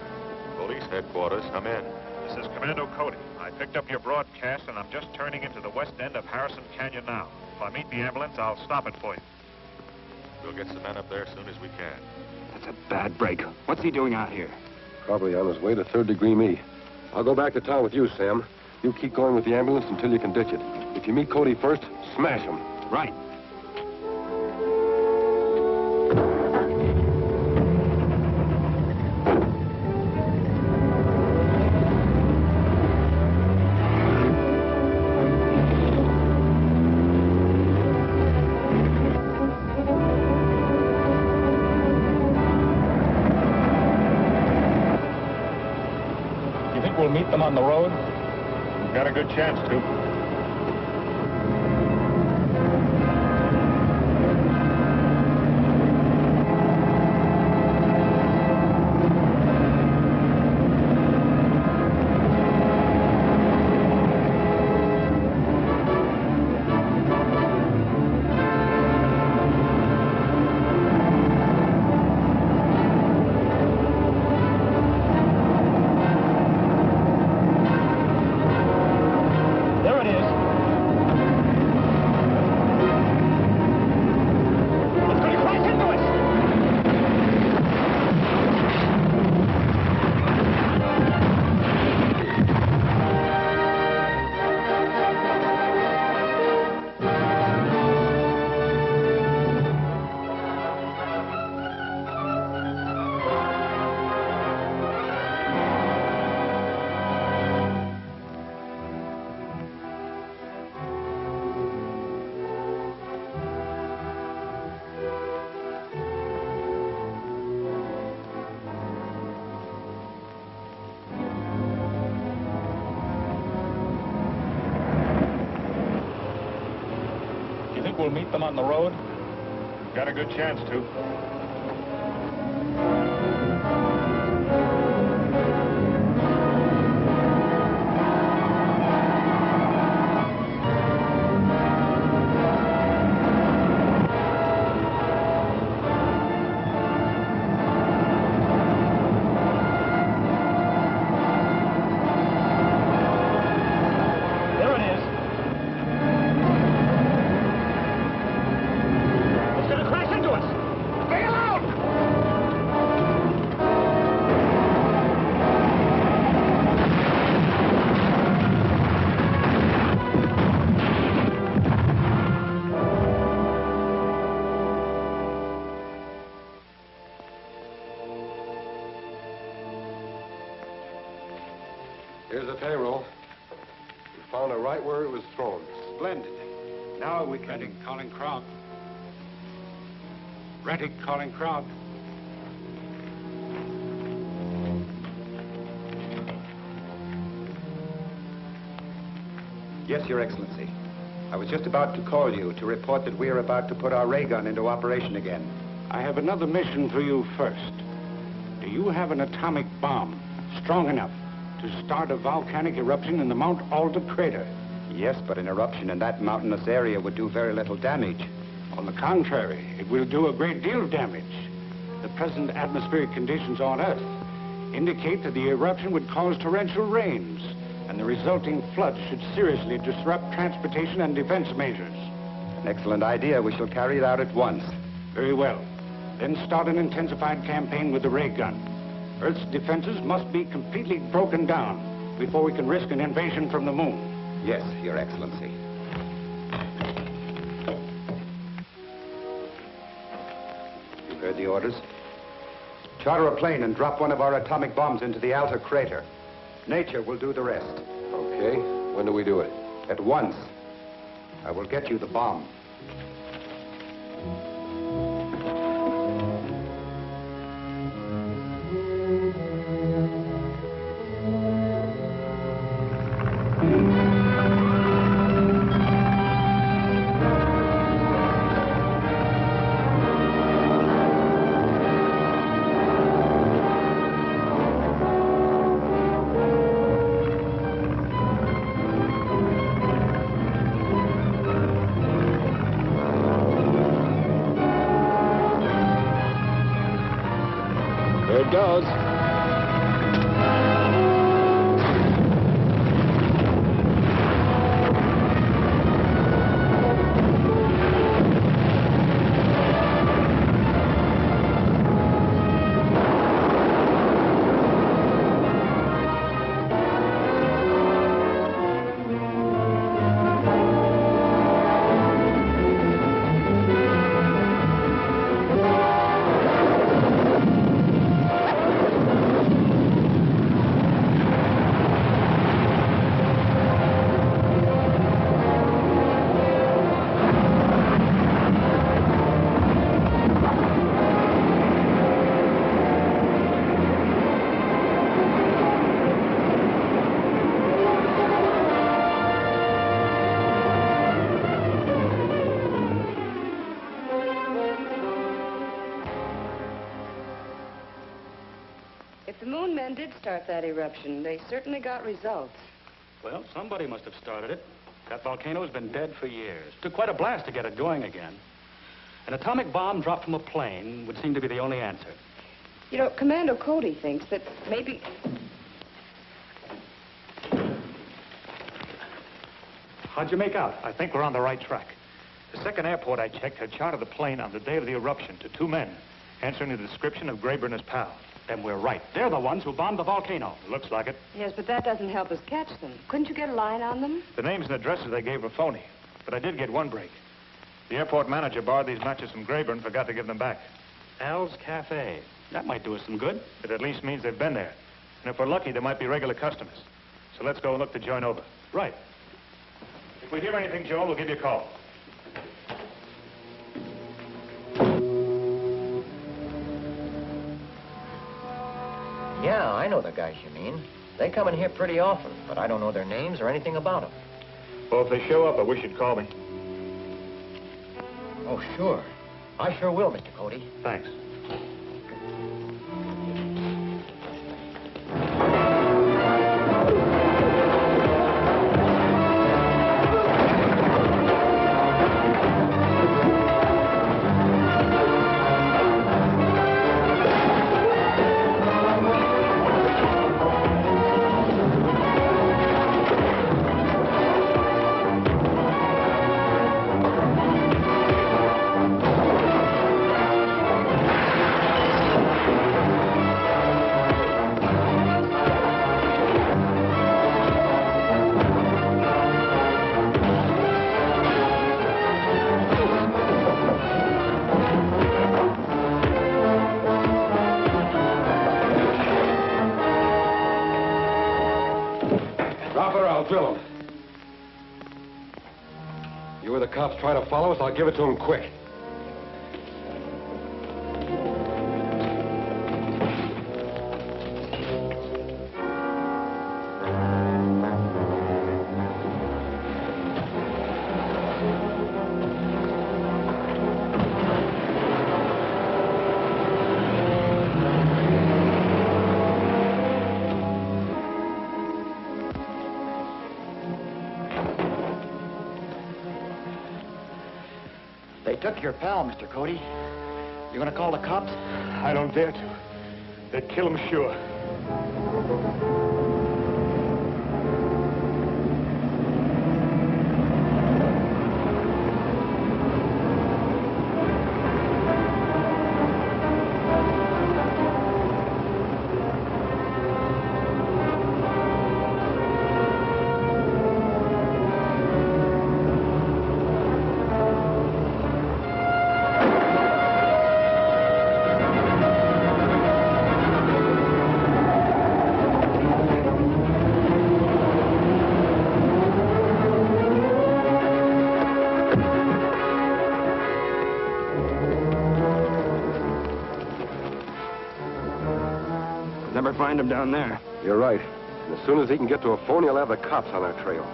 Police headquarters, come in.
This is Commando Cody. I picked up your broadcast, and I'm just turning into the west end of Harrison Canyon now. If I meet the ambulance, I'll stop it for you.
We'll get some men up there as soon as we can.
That's a bad break. What's he doing out here?
Probably on his way to Third Degree Me. I'll go back to town with you, Sam. You keep going with the ambulance until you can ditch it. If you meet Cody first, smash him.
Right.
we'll meet them on the road?
Got a good chance to.
We'll meet them on the road?
Got a good chance to.
Here's the payroll. We found it right where it was thrown.
Splendid. Now we can...
Reddick calling Krog. Reddick calling Krog.
Yes, Your Excellency. I was just about to call you to report that we are about to put our ray gun into operation again.
I have another mission for you first. Do you have an atomic bomb strong enough to start a volcanic eruption in the Mount Alta crater?
Yes, but an eruption in that mountainous area would do very little damage.
On the contrary, it will do a great deal of damage. The present atmospheric conditions on Earth indicate that the eruption would cause torrential rains, and the resulting floods should seriously disrupt transportation and defense measures.
An excellent idea. We shall carry it out at once.
Very well. Then start an intensified campaign with the ray gun. Earth's defenses must be completely broken down before we can risk an invasion from the moon.
Yes, Your Excellency. You heard the orders? Charter a plane and drop one of our atomic bombs into the Alta crater. Nature will do the rest.
Okay. When do we do it?
At once. I will get you the bomb.
There it goes.
The Moon men did start that eruption. They certainly got results.
Well, somebody must have started it. That volcano's been dead for years. Took quite a blast to get it going again. An atomic bomb dropped from a plane would seem to be the only answer.
You know, Commando Cody thinks that maybe...
How'd you make out? I think we're on the right track. The second airport I checked had charted the plane on the day of the eruption to 2 men, answering the description of Graber and his pal.
Then we're right. They're the ones who bombed the volcano.
Looks like it.
Yes, but that doesn't help us catch them. Couldn't you get a line on them?
The names and addresses they gave were phony, but I did get one break. The airport manager borrowed these matches from Graber and forgot to give them back.
Al's Cafe. That might do us some good.
It at least means they've been there. And if we're lucky, they might be regular customers. So let's go and look the joint over.
Right.
If we hear anything, Joel, we'll give you a call.
Yeah, I know the guys you mean. They come in here pretty often, but I don't know their names or anything about them.
Well, if they show up, I wish you'd call me.
Oh, sure. I sure will, Mr. Cody.
Thanks.
Drill him. You or the cops try to follow us, I'll give it to them quick.
They took your pal, Mr. Cody. You gonna call the cops?
I don't dare to. They'd kill him sure.
Never find him down there.
You're right. And as soon as he can get to a phone, he'll have the cops on our trail.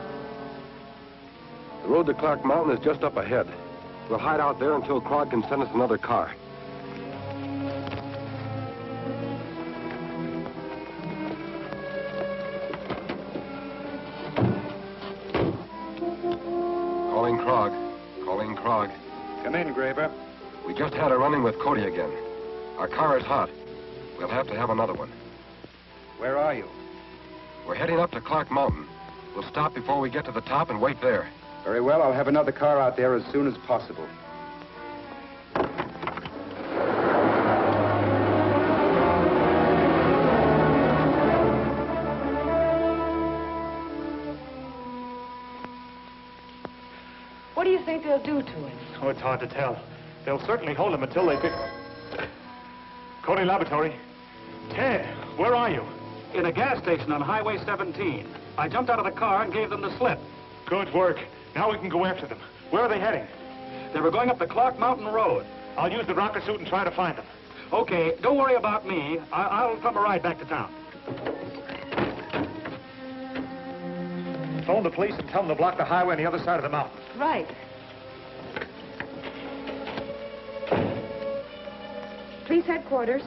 The road to Clark Mountain is just up ahead. We'll hide out there until Krog can send us another car. Calling Krog. Calling Krog.
Come in, Graber.
We just had a run-in with Cody again. Our car is hot. We'll have to have another one.
Where are you?
We're heading up to Clark Mountain. We'll stop before we get to the top and wait there.
Very well, I'll have another car out there as soon as possible.
What do you think they'll do to him?
Oh, it's hard to tell. They'll certainly hold him until they pick... Cody Laboratory. Ted, where are you?
In a gas station on Highway 17. I jumped out of the car and gave them the slip.
Good work. Now we can go after them. Where are they heading?
They were going up the Clark Mountain Road.
I'll use the rocket suit and try to find them.
Okay, don't worry about me. I'll come a ride back to town.
Phone the police and tell them to block the highway on the other side of the mountain.
Right. Police headquarters.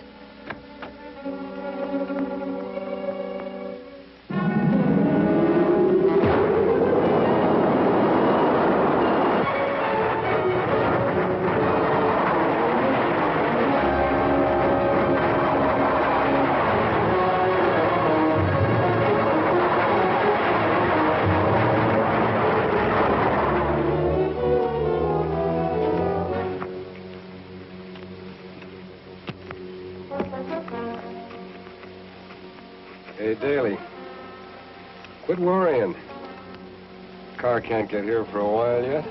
Hey, Daly. Quit worrying. Car can't get here for a while yet.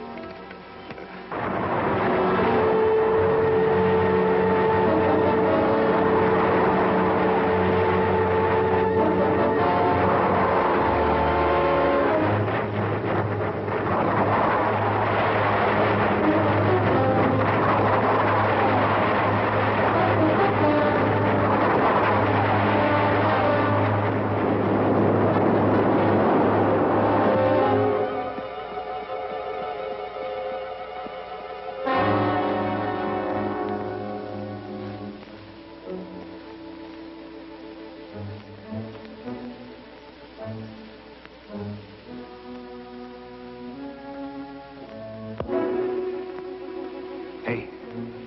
Hey,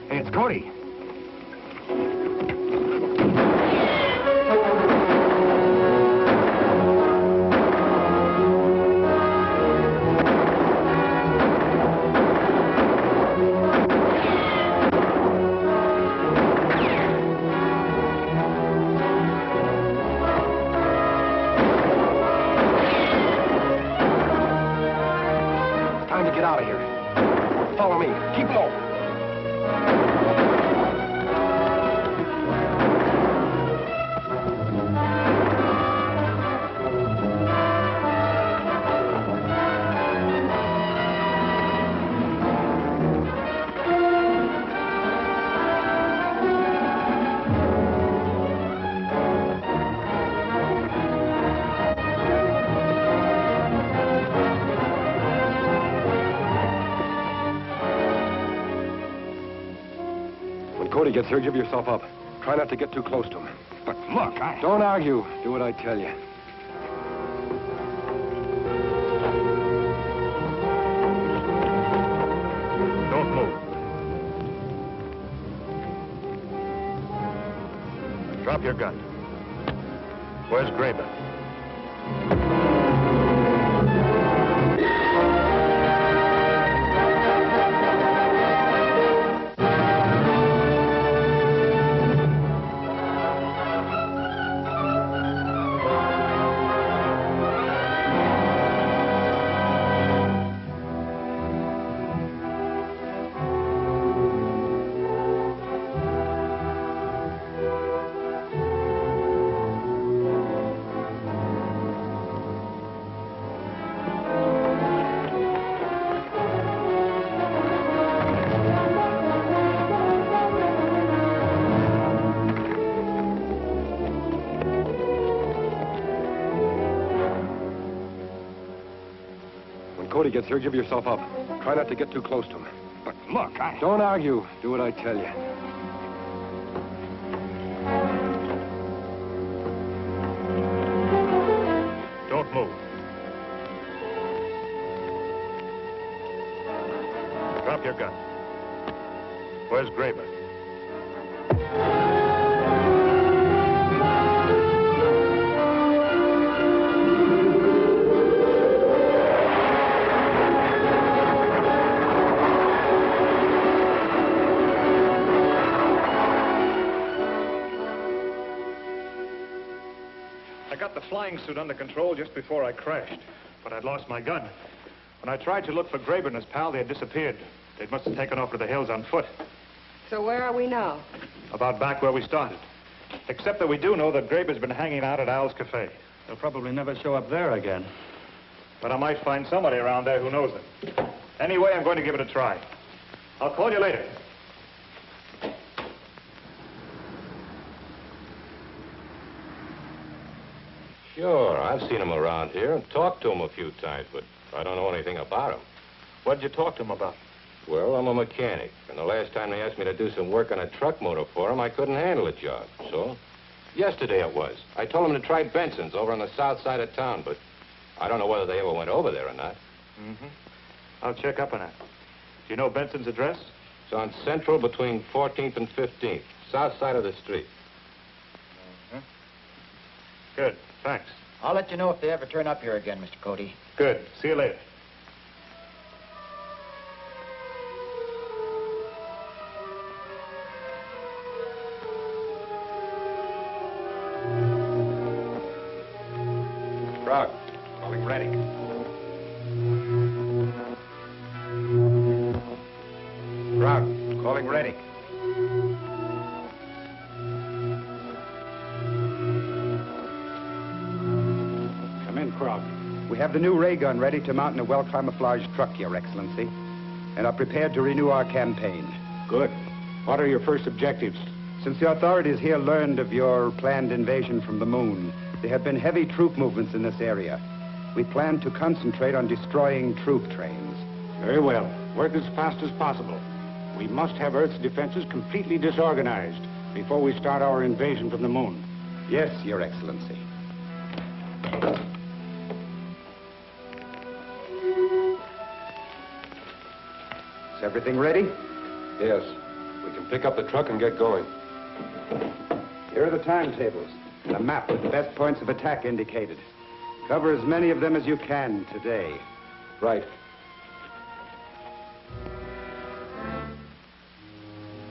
it's Cody. Time to get out of here. Follow me. Keep low.
Cody gets here, give yourself up. Try not to get too close to him.
But look,
Don't argue. Do what I tell you.
Don't move. Drop your gun. Where's Graber?
Cody gets here, give yourself up. Try not to get too close to him.
But look,
Don't argue. Do what I tell you.
Don't move. Drop your gun. Where's Graber?
I got the flying suit under control just before I crashed, but I'd lost my gun. When I tried to look for Graber and his pal, they had disappeared. They must have taken off to the hills on foot.
So where are we now?
About back where we started. Except that we do know that Graber's been hanging out at Al's Cafe.
They'll probably never show up there again.
But I might find somebody around there who knows them. Anyway, I'm going to give it a try. I'll call you later.
Sure, I've seen him around here and talked to him a few times, but I don't know anything about him.
What did you talk to him about?
Well, I'm a mechanic, and the last time they asked me to do some work on a truck motor for him, I couldn't handle the job. So, yesterday it was. I told him to try Benson's over on the south side of town, but I don't know whether they ever went over there or not.
Mm-hmm. I'll check up on it. Do you know Benson's address?
It's on Central between 14th and 15th, south side of the street.
Uh-huh. Good, thanks.
I'll let you know if they ever turn up here again, Mr. Cody.
Good. See you later.
have the new ray gun ready to mount in a well-camouflaged truck, Your Excellency, and are prepared to renew our campaign.
Good. What are your first objectives?
Since the authorities here learned of your planned invasion from the moon, there have been heavy troop movements in this area. We plan to concentrate on destroying troop trains.
Very well. Work as fast as possible. We must have Earth's defenses completely disorganized before we start our invasion from the moon.
Yes, Your Excellency. Is everything ready?
Yes. We can pick up the truck and get going.
Here are the timetables and a map with the best points of attack indicated. Cover as many of them as you can today.
Right.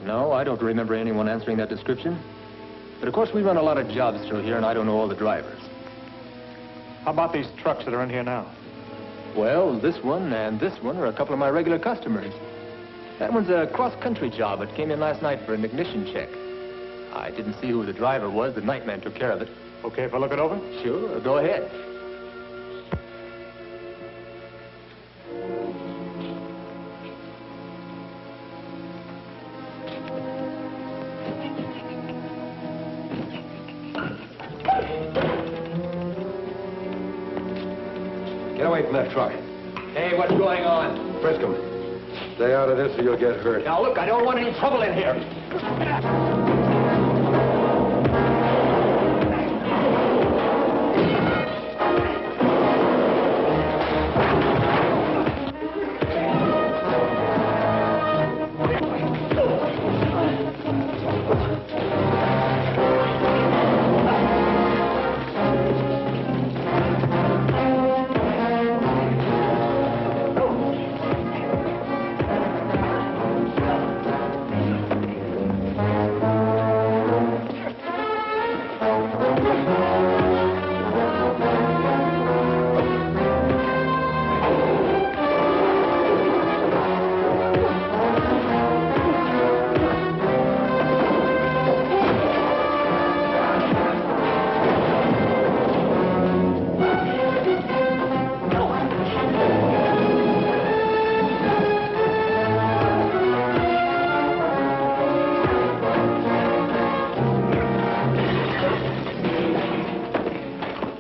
No, I don't remember anyone answering that description. But of course, we run a lot of jobs through here, and I don't know all the drivers.
How about these trucks that are in here now?
Well, this one and this one are a couple of my regular customers. That one's a cross-country job. It came in last night for an ignition check. I didn't see who the driver was. The nightman took care of it.
Okay if I look it over?
Sure, go ahead.
Get away from that truck.
Hey, what's going on?
Frisk him. Stay out of this or you'll get hurt.
Now, look, I don't want any trouble in here.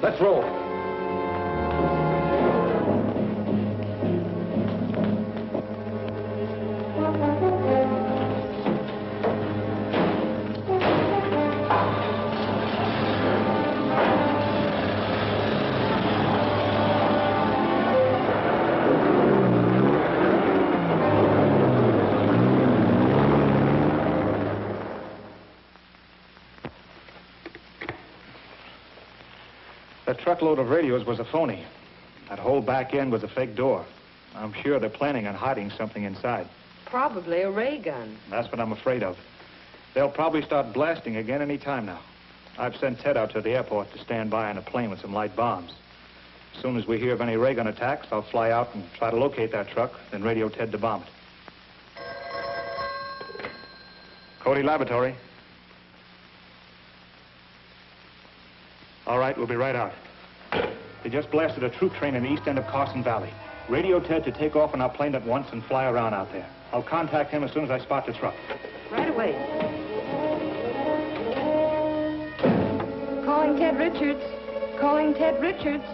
Let's roll.
That truckload of radios was a phony. That whole back end was a fake door. I'm sure they're planning on hiding something inside.
Probably a ray gun.
That's what I'm afraid of. They'll probably start blasting again any time now. I've sent Ted out to the airport to stand by on a plane with some light bombs. As soon as we hear of any ray gun attacks, I'll fly out and try to locate that truck, then radio Ted to bomb it. Cody Laboratory. All right, we'll be right out. They just blasted a troop train in the east end of Carson Valley. Radio Ted to take off on our plane at once and fly around out there. I'll contact him as soon as I spot the truck.
Right away. Calling Ted Richards. Calling Ted Richards.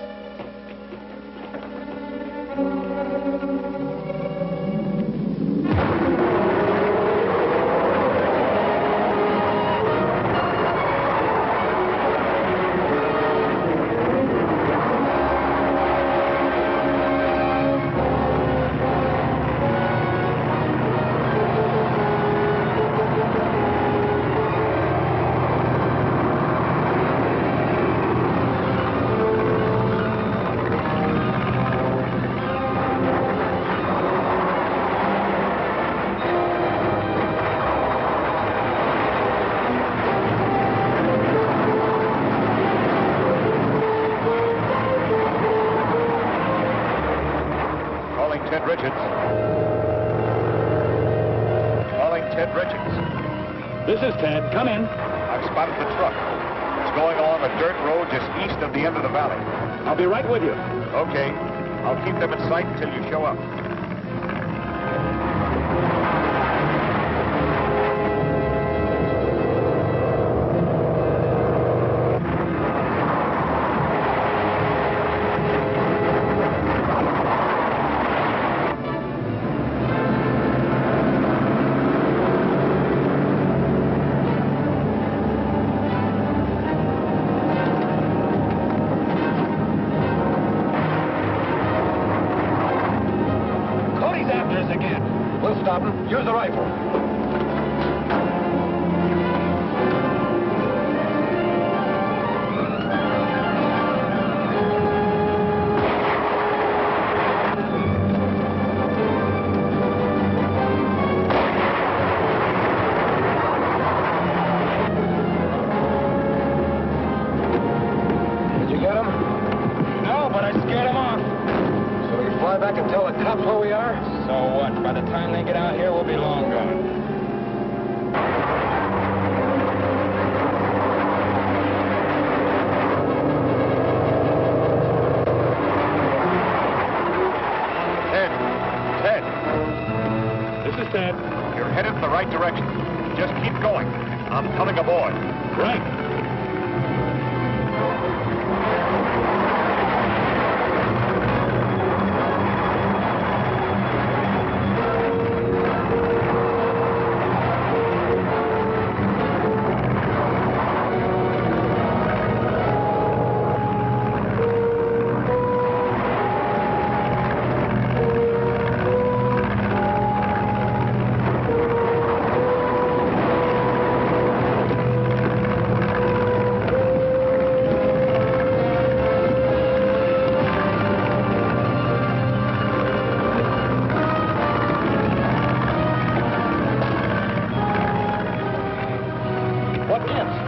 Ted Richards. Calling Ted Richards.
This is Ted. Come in.
I've spotted the truck. It's going along a dirt road just east of the end of the valley. I'll be right with you.
Okay. I'll keep them in sight until you show up.
Use the rifle. Did you get him?
No, but I scared him off.
So you fly back and tell the cops where we are?
So what? By the time they get out here, we'll be long gone.
Ted.
This is Ted.
You're headed in the right direction. Just keep going. I'm coming aboard.
Right.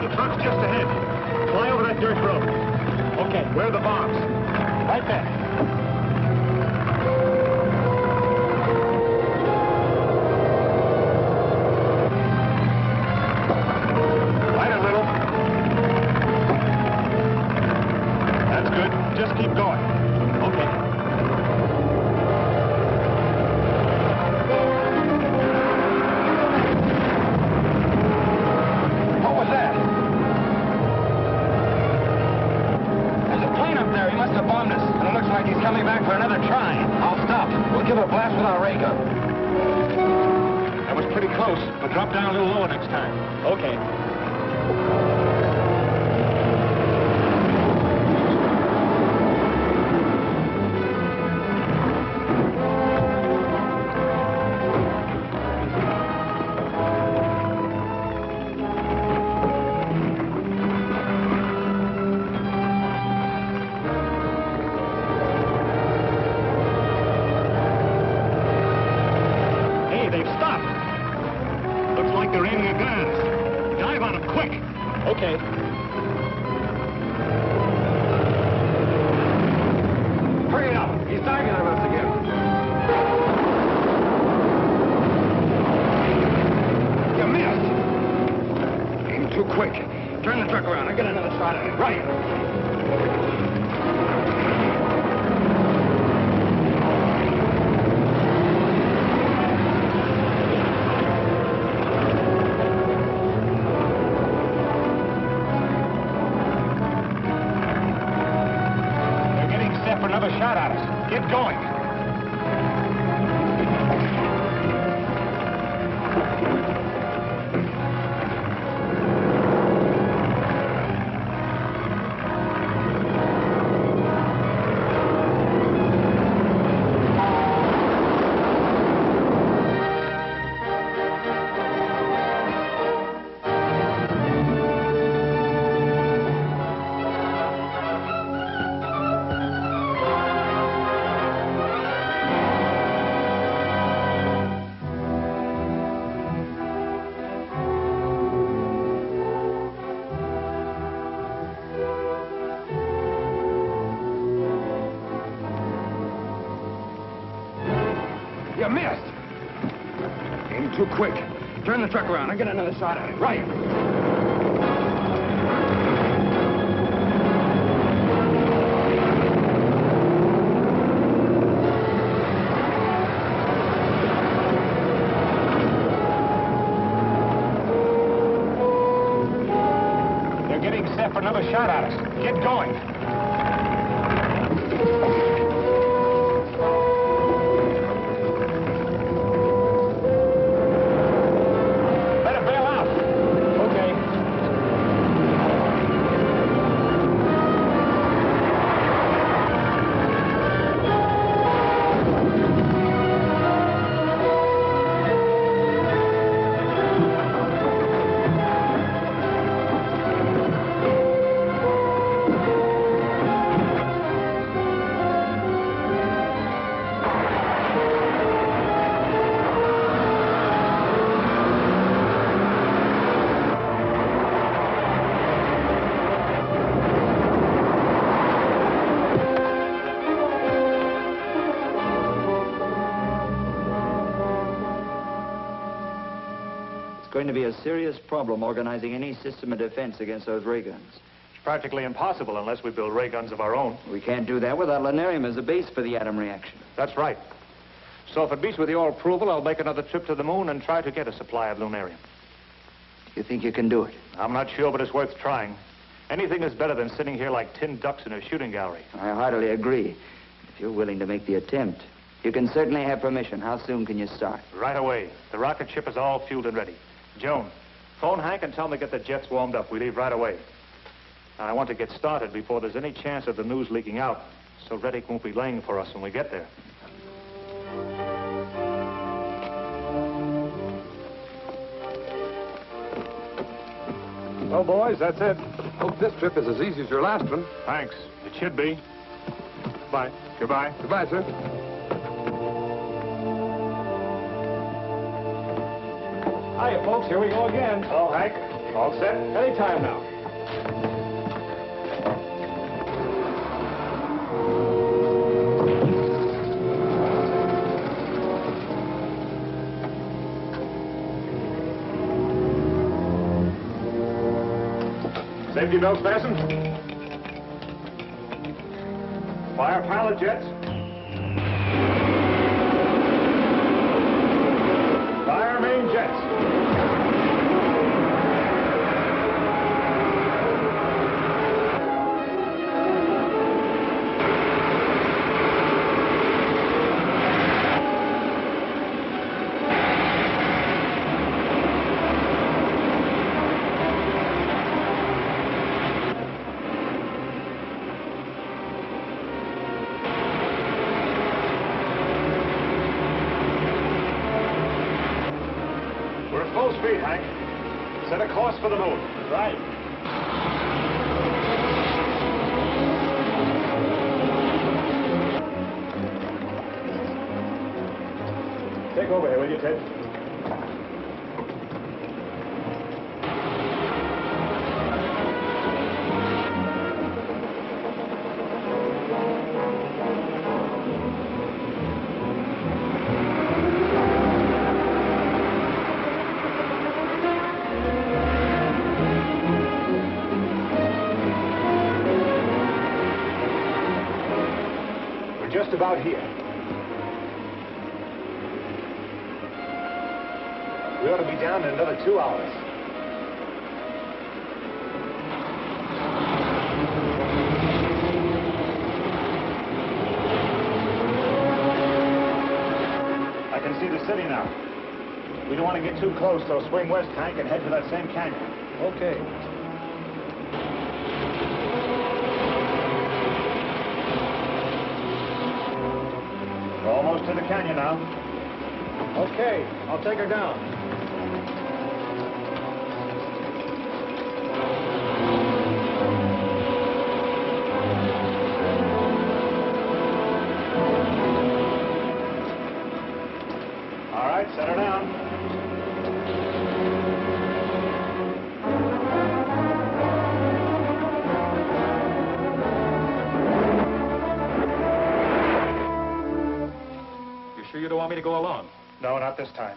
The truck's just ahead. Fly over that dirt road. Okay. Where are the bombs? Right there. Right a little. That's good. Just keep going. Okay.
He's coming back for another try.
I'll stop. We'll give it a blast with our ray gun.
That was pretty close, but drop down a little lower next time.
Okay.
Okay.
Hurry up. He's diving on us again. You missed. Aim too quick. Turn the truck around. I'll get another shot at it. Right.
Another shot at us. Get going.
You missed. Aim too quick. Turn the truck around. I'll get another shot at it. Right.
They're getting set for another shot at us. Get going. Better bail out. Okay.
It's going to be a serious problem organizing any system of defense against those ray guns.
It's practically impossible unless we build ray guns of our own.
We can't do that without lunarium as a base for the atom reaction.
That's right. So if it meets with your approval, I'll make another trip to the moon and try to get a supply of lunarium.
You think you can do it?
I'm not sure, but it's worth trying. Anything is better than sitting here like tin ducks in a shooting gallery.
I heartily agree. If you're willing to make the attempt, you can certainly have permission. How soon can you start?
Right away. The rocket ship is all fueled and ready. Joan, phone Hank and tell him to get the jets warmed up. We leave right away. Now, I want to get started before there's any chance of the news leaking out, so Reddick won't be laying for us when we get there.
Well, boys, that's it. Hope this trip is as easy as your last one.
Thanks. It should be. Bye.
Goodbye. Goodbye, sir.
Hiya, folks. Here we go again.
Hello, Hank. All set?
Anytime now.
Safety belts fastened. Fire pilot jets. Fire main jets. Full speed, Hank. Set a course for the moon. Right. Take over here, will you, Ted? Just about here. We ought to be down in another 2 hours. I can see the city now. We don't want to get too close, so swing west, Hank, and head to that same canyon. Okay. Almost to the canyon now. Okay, I'll take her down. All right, set her down.
Sure you don't want me to go along?
No, not this time.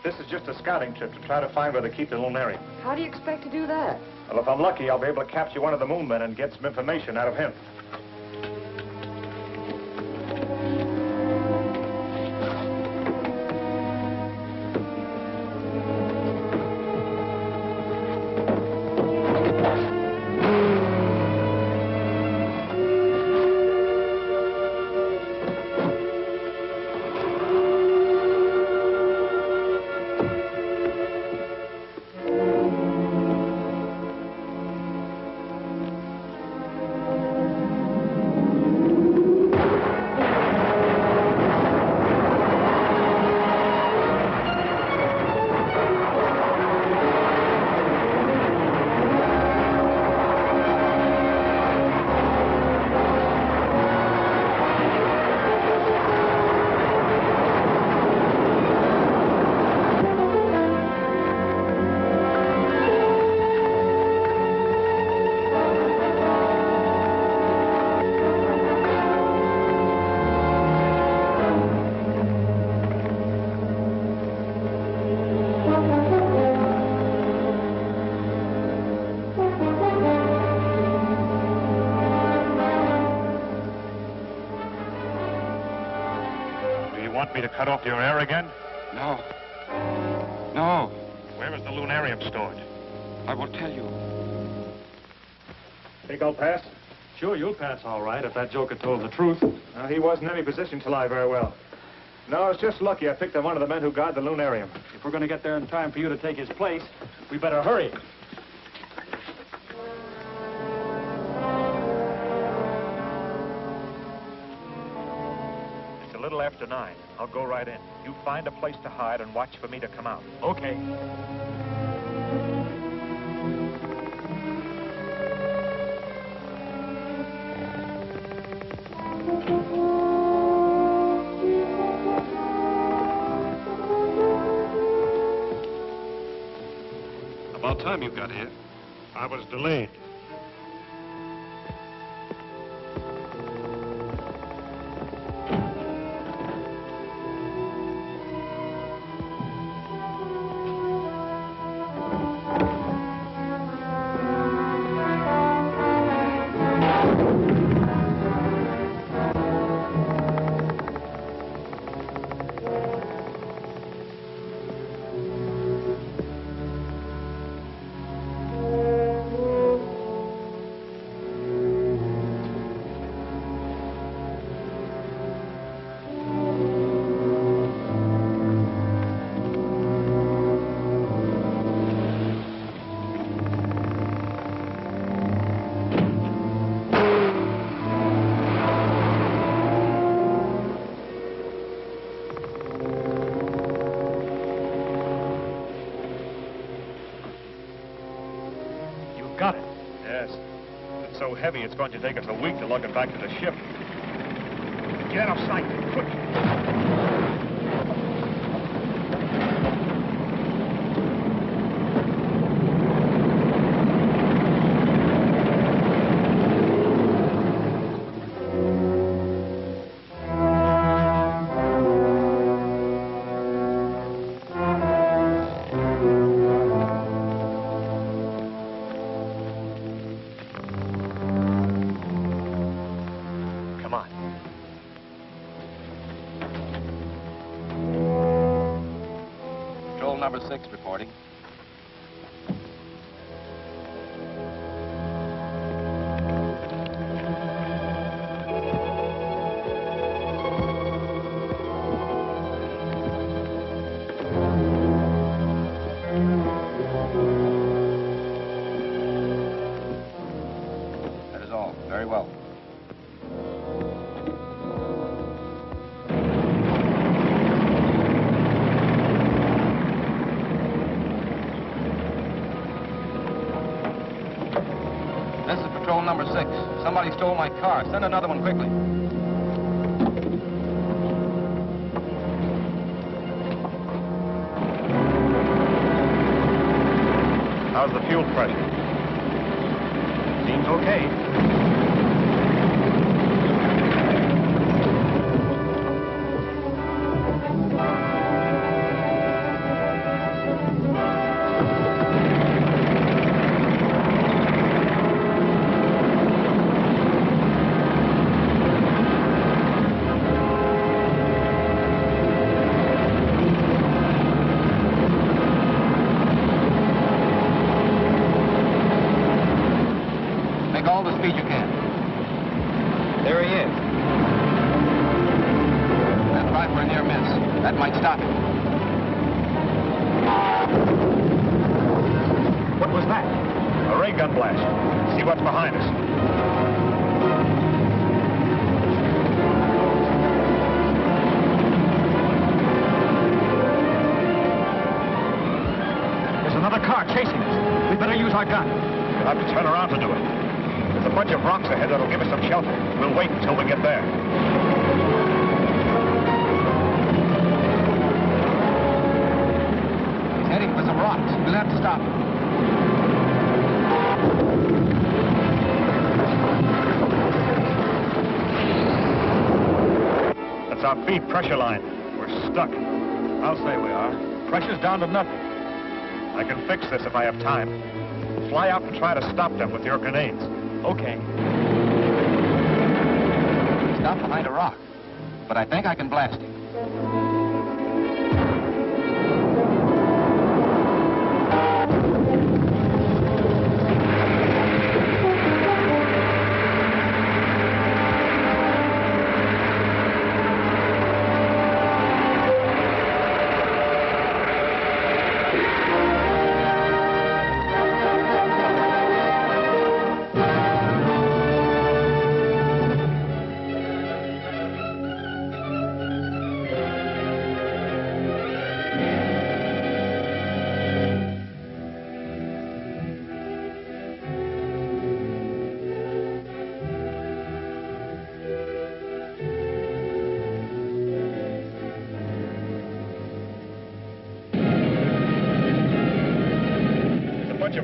This is just a scouting trip to try to find where they keep the lunarium.
How do you expect to do that?
Well, if I'm lucky, I'll be able to capture one of the moon men and get some information out of him.
want me to cut off your air again?
No. No.
Where is the lunarium stored?
I will tell you.
Think I'll pass?
Sure, you'll pass all right if that joker told the truth.
He wasn't in any position to lie very well. No, it's just lucky I picked up one of the men who guard the lunarium.
If we're going to get there in time for you to take his place, we better hurry.
It's a little after 9. I'll go right in. You find a place to hide and watch for me to come out.
Okay.
About time you got here. I was delayed. Got it. Yes. It's so heavy, it's going to take us a week to lug it back to the ship. Get out of sight, quick.
Number 6 reporting. That is all. Very well. This is patrol number 6. Somebody stole my car. Send another one quickly.
How's the fuel pressure?
Seems okay.
All the speed you can. There he is. Stand by for a near miss. That might stop him.
What was that? A ray gun blast. See what's behind us.
There's another car chasing us. We better use our gun.
We'll have to turn around to do it. There's a bunch of rocks ahead that'll give us some shelter. We'll wait until we get there.
He's heading for some rocks. We'll have to stop him.
That's our feed pressure line. We're stuck.
I'll say we are.
Pressure's down to nothing. I can fix this if I have time. Fly out and try to stop them with your grenades.
Okay.
Stop behind a rock. But I think I can blast him.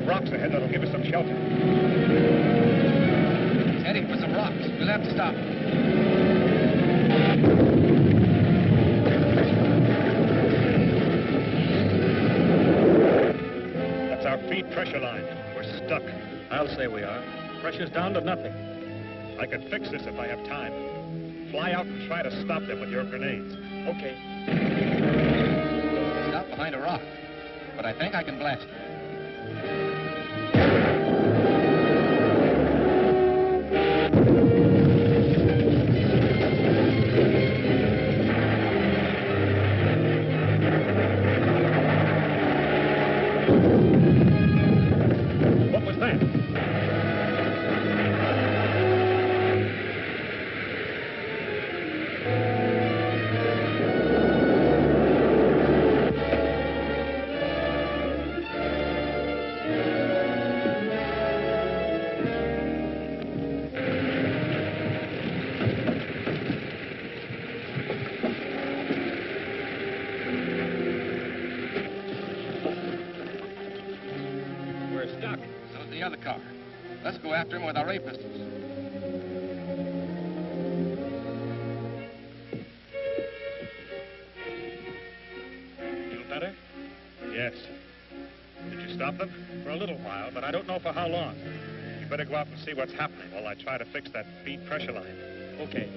some rocks ahead that'll give us some shelter.
He's heading for some rocks. We'll have to stop him.
That's our feed pressure line. We're stuck.
I'll say we are. Pressure's down to nothing.
I could fix this if I have time. Fly out and try to stop them with your grenades.
Okay.
Stop behind a rock. But I think I can blast him.
What was that?
We're stuck. So's the other car. Let's go after him with our ray pistols.
Feel better? Yes. Did you stop them? For a little while, but I don't know for how long. You better go out and see what's happening while I try to fix that feed pressure line.
Okay.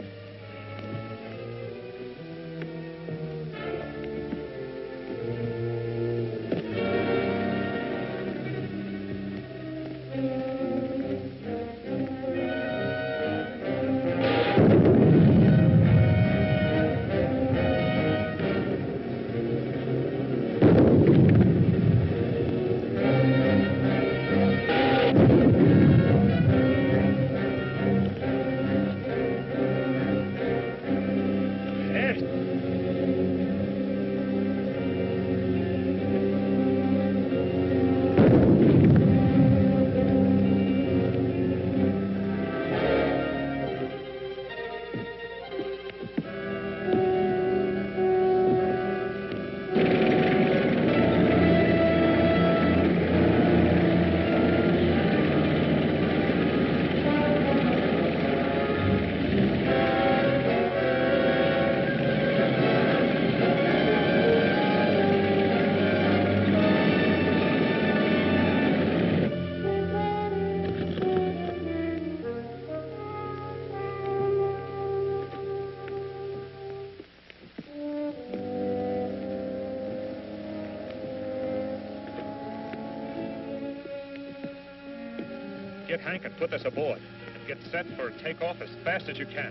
Get Hank and put this aboard. And get set for takeoff as fast as you can.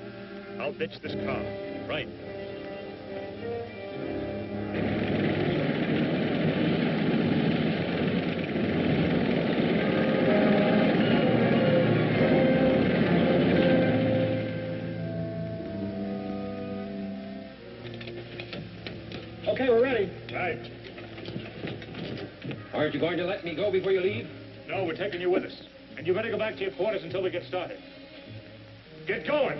I'll ditch this car.
Right.
Okay, we're ready.
Right.
Aren't you going to let me go before you leave?
No, we're taking you with us. And you better go back to your quarters until we get started. Get going!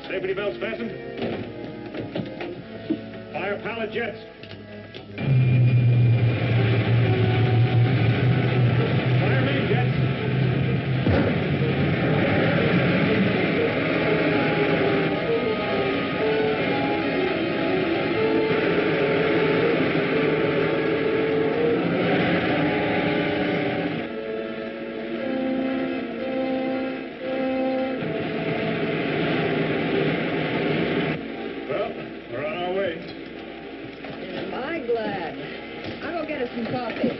Safety belts fastened? Fire pilot jets. Fire main jets.
Some coffee.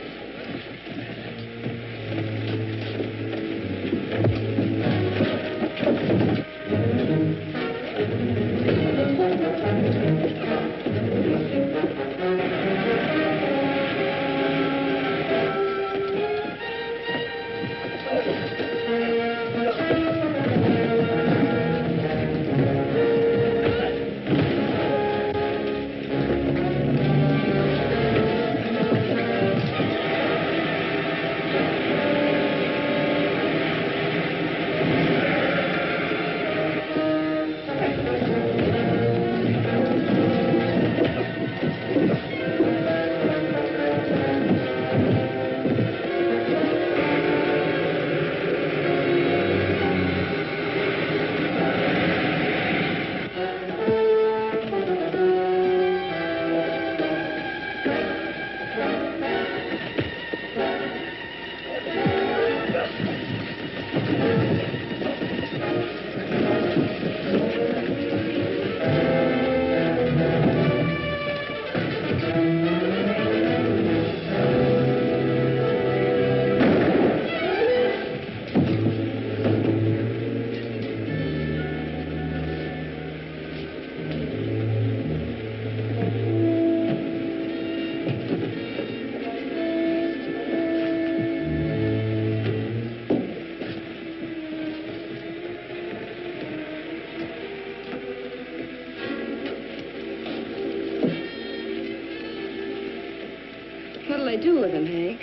I do with him, Hank?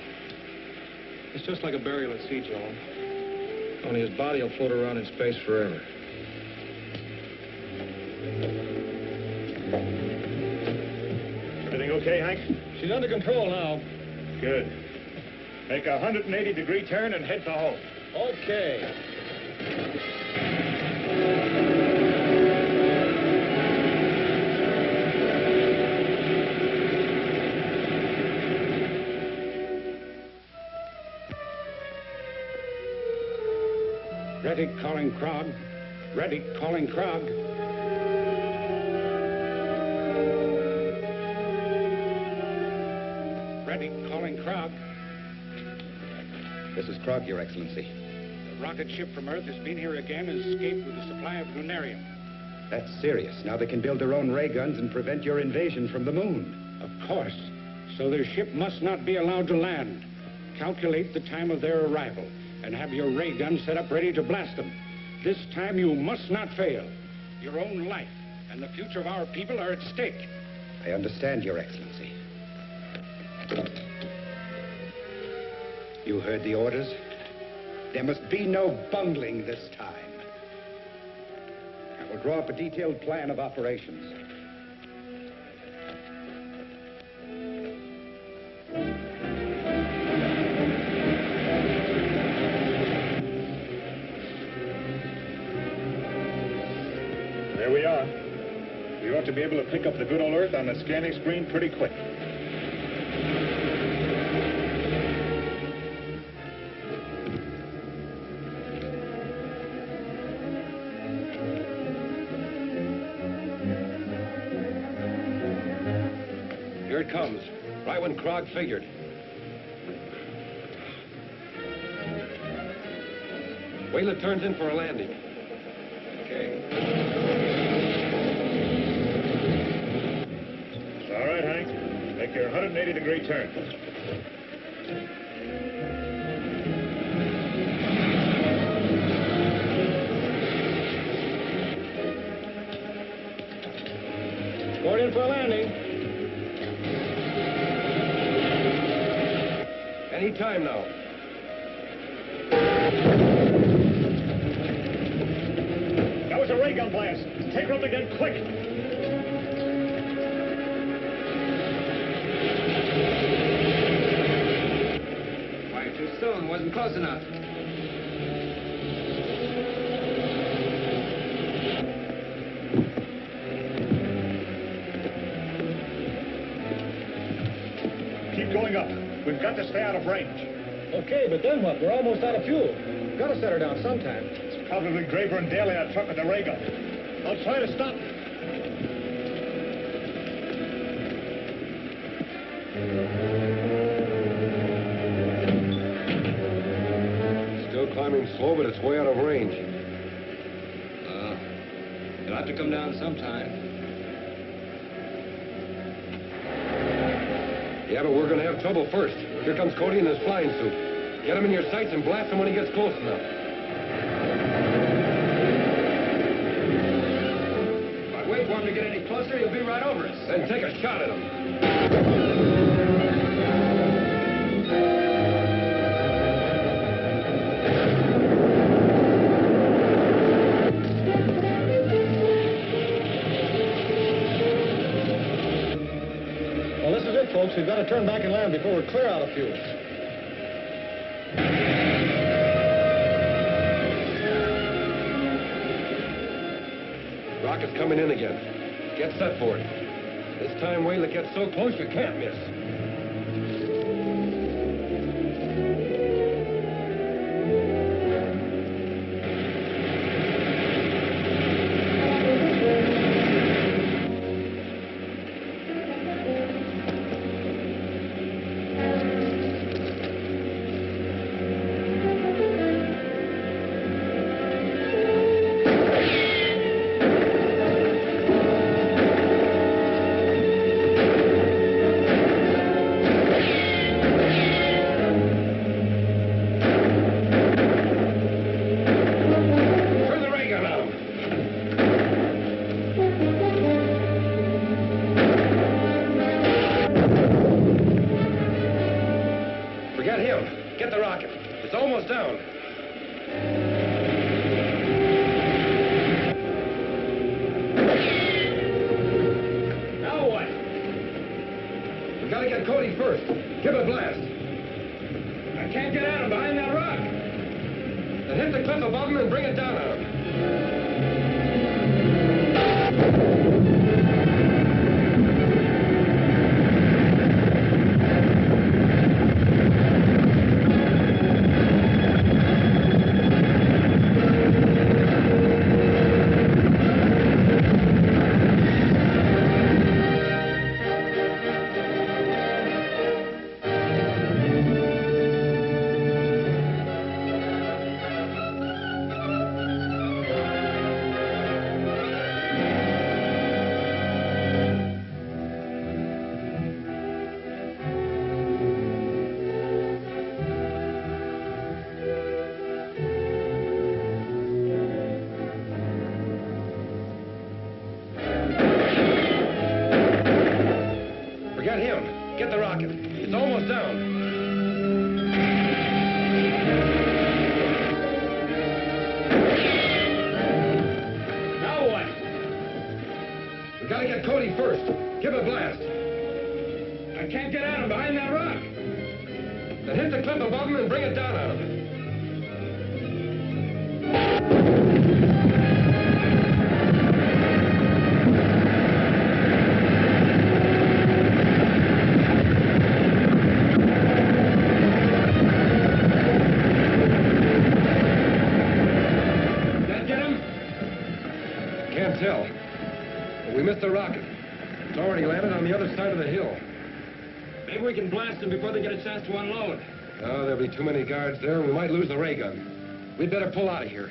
It's just like a burial at sea, Joan. Only his body will float around in space forever. Everything okay, Hank? She's under control now. Good. Make a 180-degree turn and head for home. Okay.
Ready, calling Krog. Ready, calling Krog. Ready, calling Krog.
This is Krog, Your Excellency.
The rocket ship from Earth has been here again and escaped with a supply of lunarium.
That's serious. Now they can build their own ray guns and prevent your invasion from the moon.
Of course. So their ship must not be allowed to land. Calculate the time of their arrival and have your ray gun set up ready to blast them. This time you must not fail. Your own life and the future of our people are at stake.
I understand, Your Excellency. You heard the orders? There must be no bungling this time. I will draw up a detailed plan of operations.
There we are. We ought to be able to pick up the good old Earth on the scanning screen pretty quick.
Here it comes, right when Krog figured. Wayla turns in for a landing. Okay.
All right, Hank. Make your 180-degree turn. Going in for a landing.
Any time now.
That was a ray gun blast. Take her up again, quick.
Why, too soon. Wasn't close enough.
Keep going up. We've got to stay out of range.
Okay, but then what? We're almost out of fuel. We've got to set her down sometime.
It's probably Graver and Dale in that truck with the ray gun. I'll try to stop.
Still climbing slow, but it's way out of range.
You'll have to come down sometime.
Yeah, but we're gonna have trouble first. Here comes Cody in his flying suit. Get him in your sights and blast him when he gets close enough.
If I wait for him to get any closer, he'll be right over us.
Then take a shot at him.
Well, this is it, folks. We've got to turn back and land before we're clear out of fuel.
Rocket's coming in again. Get set for it. This time, Wayla gets so close you can't miss. the rocket. It's almost down.
Now what?
We gotta get Cody first. Give it a blast.
I can't get at him behind that rock.
Then hit the cliff above him and bring it down on him. Forget him. Get the rocket. It's almost down.
Now what?
We gotta get Cody first. Give it a blast.
I can't get at him behind that rock.
Then hit the cliff above him and bring it down on him. Can't tell. But we missed the rocket. It's already landed on the other side of the hill.
Maybe we can blast them before they get a chance to unload.
No, there'll be too many guards there, and we might lose the ray gun. We'd better pull out of here.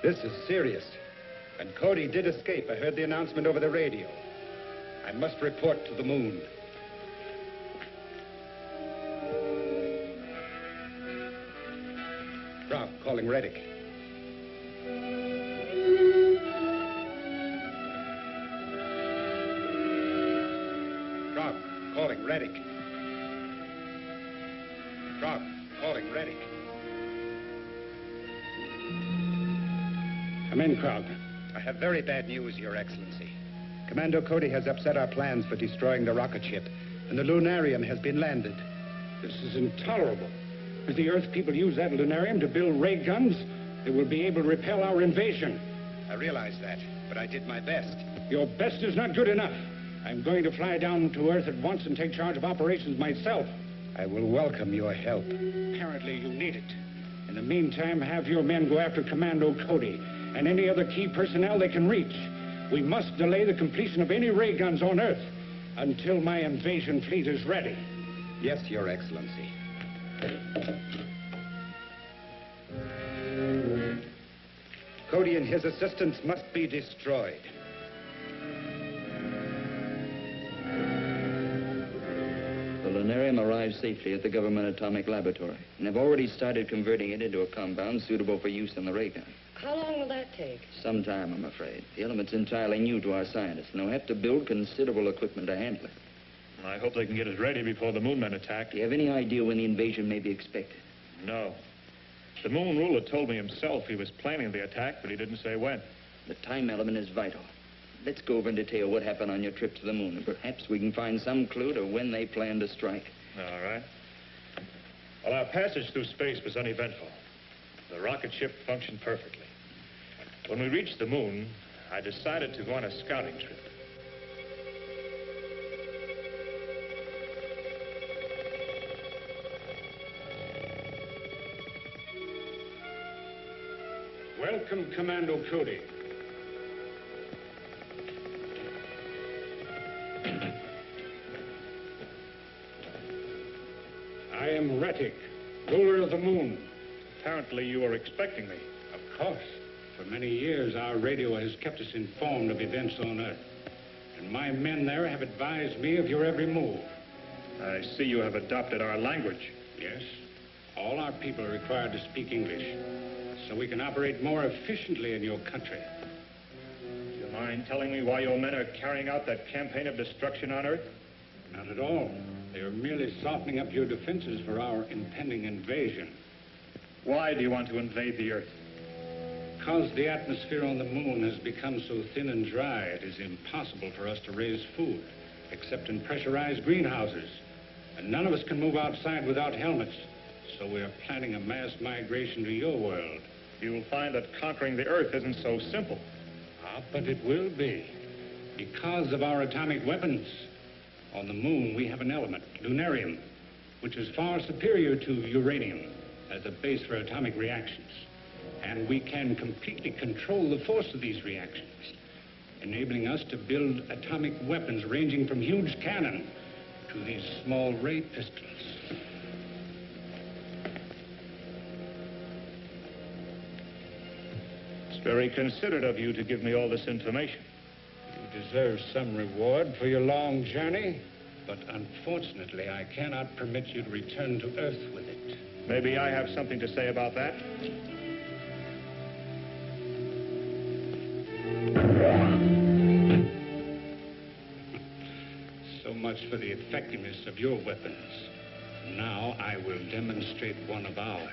This is serious. And Cody did escape. I heard the announcement over the radio. I must report to the moon. Brock calling Reddick. Brock calling Reddick. Brock calling Reddick.
Come in, Krog.
I have very bad news, Your Excellency. Commando Cody has upset our plans for destroying the rocket ship, and the Lunarium has been landed.
This is intolerable. If the Earth people use that Lunarium to build ray guns, they will be able to repel our invasion.
I realize that, but I did my best.
Your best is not good enough. I'm going to fly down to Earth at once and take charge of operations myself.
I will welcome your help.
Apparently you need it. In the meantime, have your men go after Commando Cody and any other key personnel they can reach. We must delay the completion of any ray guns on Earth until my invasion fleet is ready.
Yes, Your Excellency. Cody and his assistants must be destroyed.
The Lunarium arrived safely at the government atomic laboratory and have already started converting it into a compound suitable for use in the ray gun.
How long will that take?
Some time, I'm afraid. The element's entirely new to our scientists, and they'll have to build considerable equipment to handle it.
I hope they can get us ready before the moon men attack.
Do you have any idea when the invasion may be expected?
No. The moon ruler told me himself he was planning the attack, but he didn't say when.
The time element is vital. Let's go over in detail what happened on your trip to the moon, and perhaps we can find some clue to when they plan to strike.
All right. Well, our passage through space was uneventful. The rocket ship functioned perfectly. When we reached the moon, I decided to go on a scouting trip.
Welcome, Commando Cody. am Retic, ruler of the moon.
Apparently you were expecting me.
Of course. For many years, our radio has kept us informed of events on Earth. And my men there have advised me of your every move.
I see you have adopted our language.
Yes. All our people are required to speak English, so we can operate more efficiently in your country.
Do you mind telling me why your men are carrying out that campaign of destruction on Earth?
Not at all. They are merely softening up your defenses for our impending invasion.
Why do you want to invade the Earth?
Because the atmosphere on the moon has become so thin and dry, it is impossible for us to raise food, except in pressurized greenhouses. And none of us can move outside without helmets. So we are planning a mass migration to your world.
You will find that conquering the Earth isn't so simple.
Ah, but it will be. Because of our atomic weapons. On the moon, we have an element, lunarium, which is far superior to uranium as a base for atomic reactions. And we can completely control the force of these reactions, enabling us to build atomic weapons ranging from huge cannon to these small ray pistols.
It's very considerate of you to give me all this information.
You deserve some reward for your long journey, but unfortunately, I cannot permit you to return to Earth with it.
Maybe I have something to say about that.
So much for the effectiveness of your weapons. Now I will demonstrate one of ours.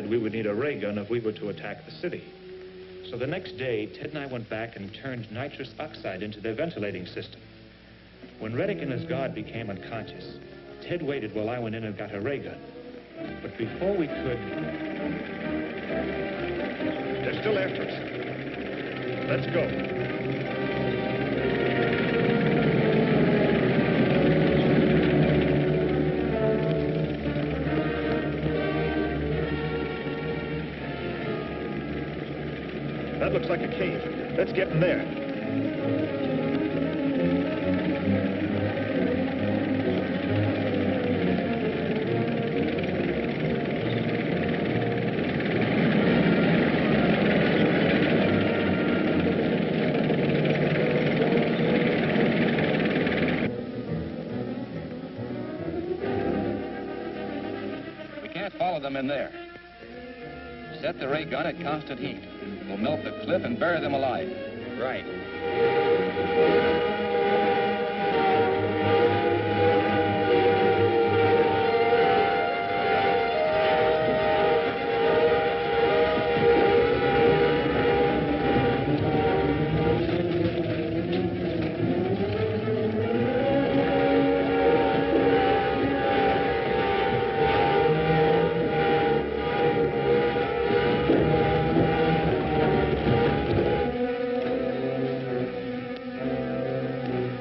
We would need a ray gun if we were to attack the city. So the next day, Ted and I went back and turned nitrous oxide into their ventilating system. When Retic and his guard became unconscious, Ted waited while I went in and got a ray gun. But before we could... They're still after us. Let's go. That looks like a cave. Let's get in there.
We can't follow them in there. Set the ray gun at constant heat. We'll melt the cliff and bury them alive.
Right.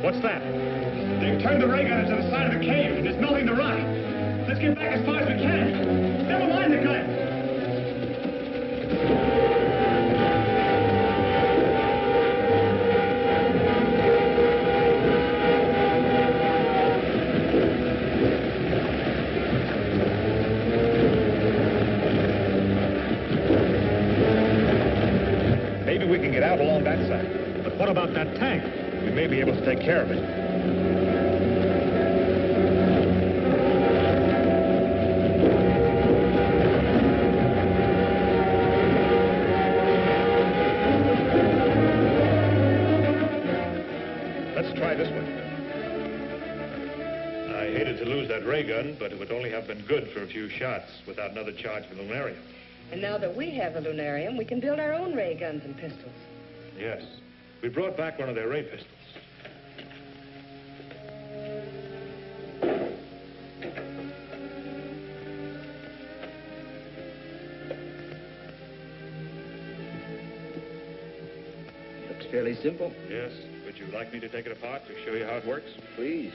What's that? They've turned the ray gun into the side of the cave. There's nothing to run. Let's get back as far as we can. Never mind the gun. Maybe we can get out along that side. But what about that tank? We may be able to take care of it. to lose that ray gun, but it would only have been good for a few shots without another charge for the lunarium.
And now that we have the lunarium, we can build our own ray guns and pistols.
Yes. We brought back one of their ray pistols.
Looks fairly simple.
Yes. Would you like me to take it apart to show you how it works?
Please.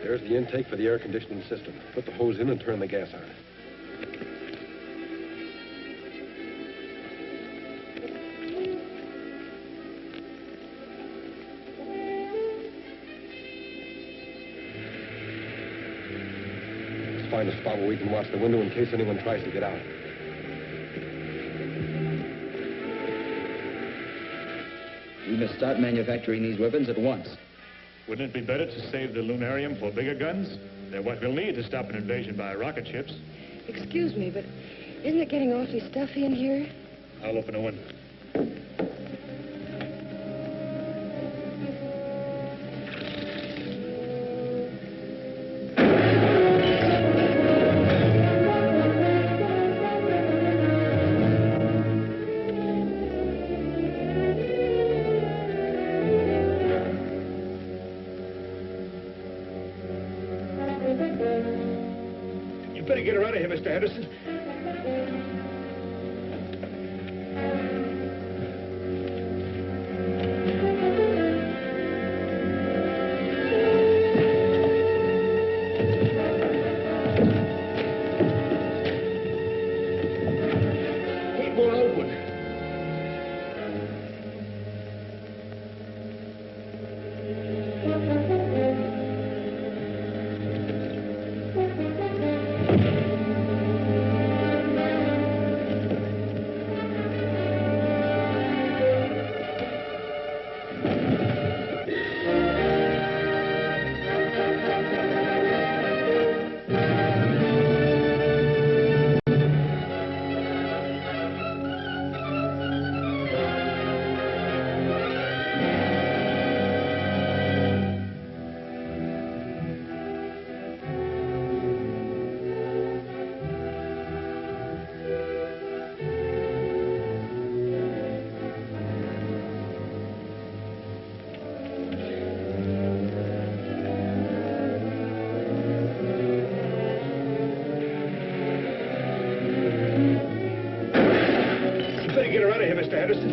There's the intake for the air conditioning system. Put the hose in and turn the gas on. Let's find a spot where we can watch the window in case anyone tries to get out.
We must start manufacturing these weapons at once.
Wouldn't it be better to save the lunarium for bigger guns? They're what we'll need to stop an invasion by rocket ships.
Excuse me, but isn't it getting awfully stuffy in here?
I'll open a window. You better get her out of here, Mr. Henderson. It won't open. Get her out of here, Mr. Henderson.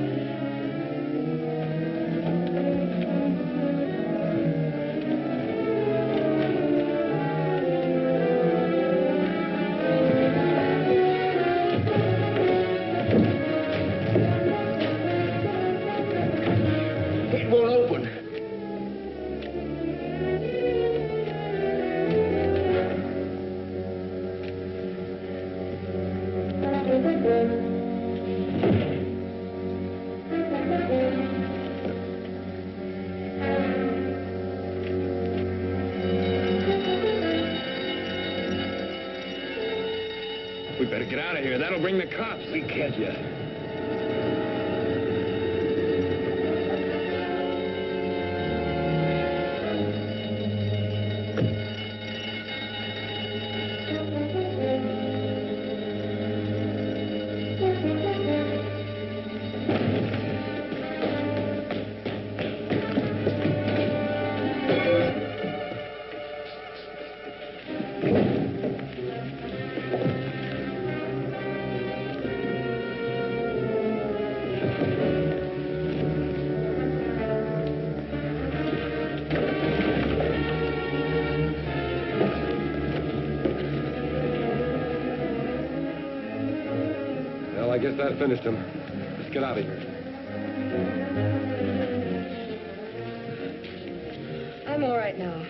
It won't open. We better get out of here. That'll bring the cops. We can't yet.
Well, I guess that finished him. Let's get out of here.
I'm all right now.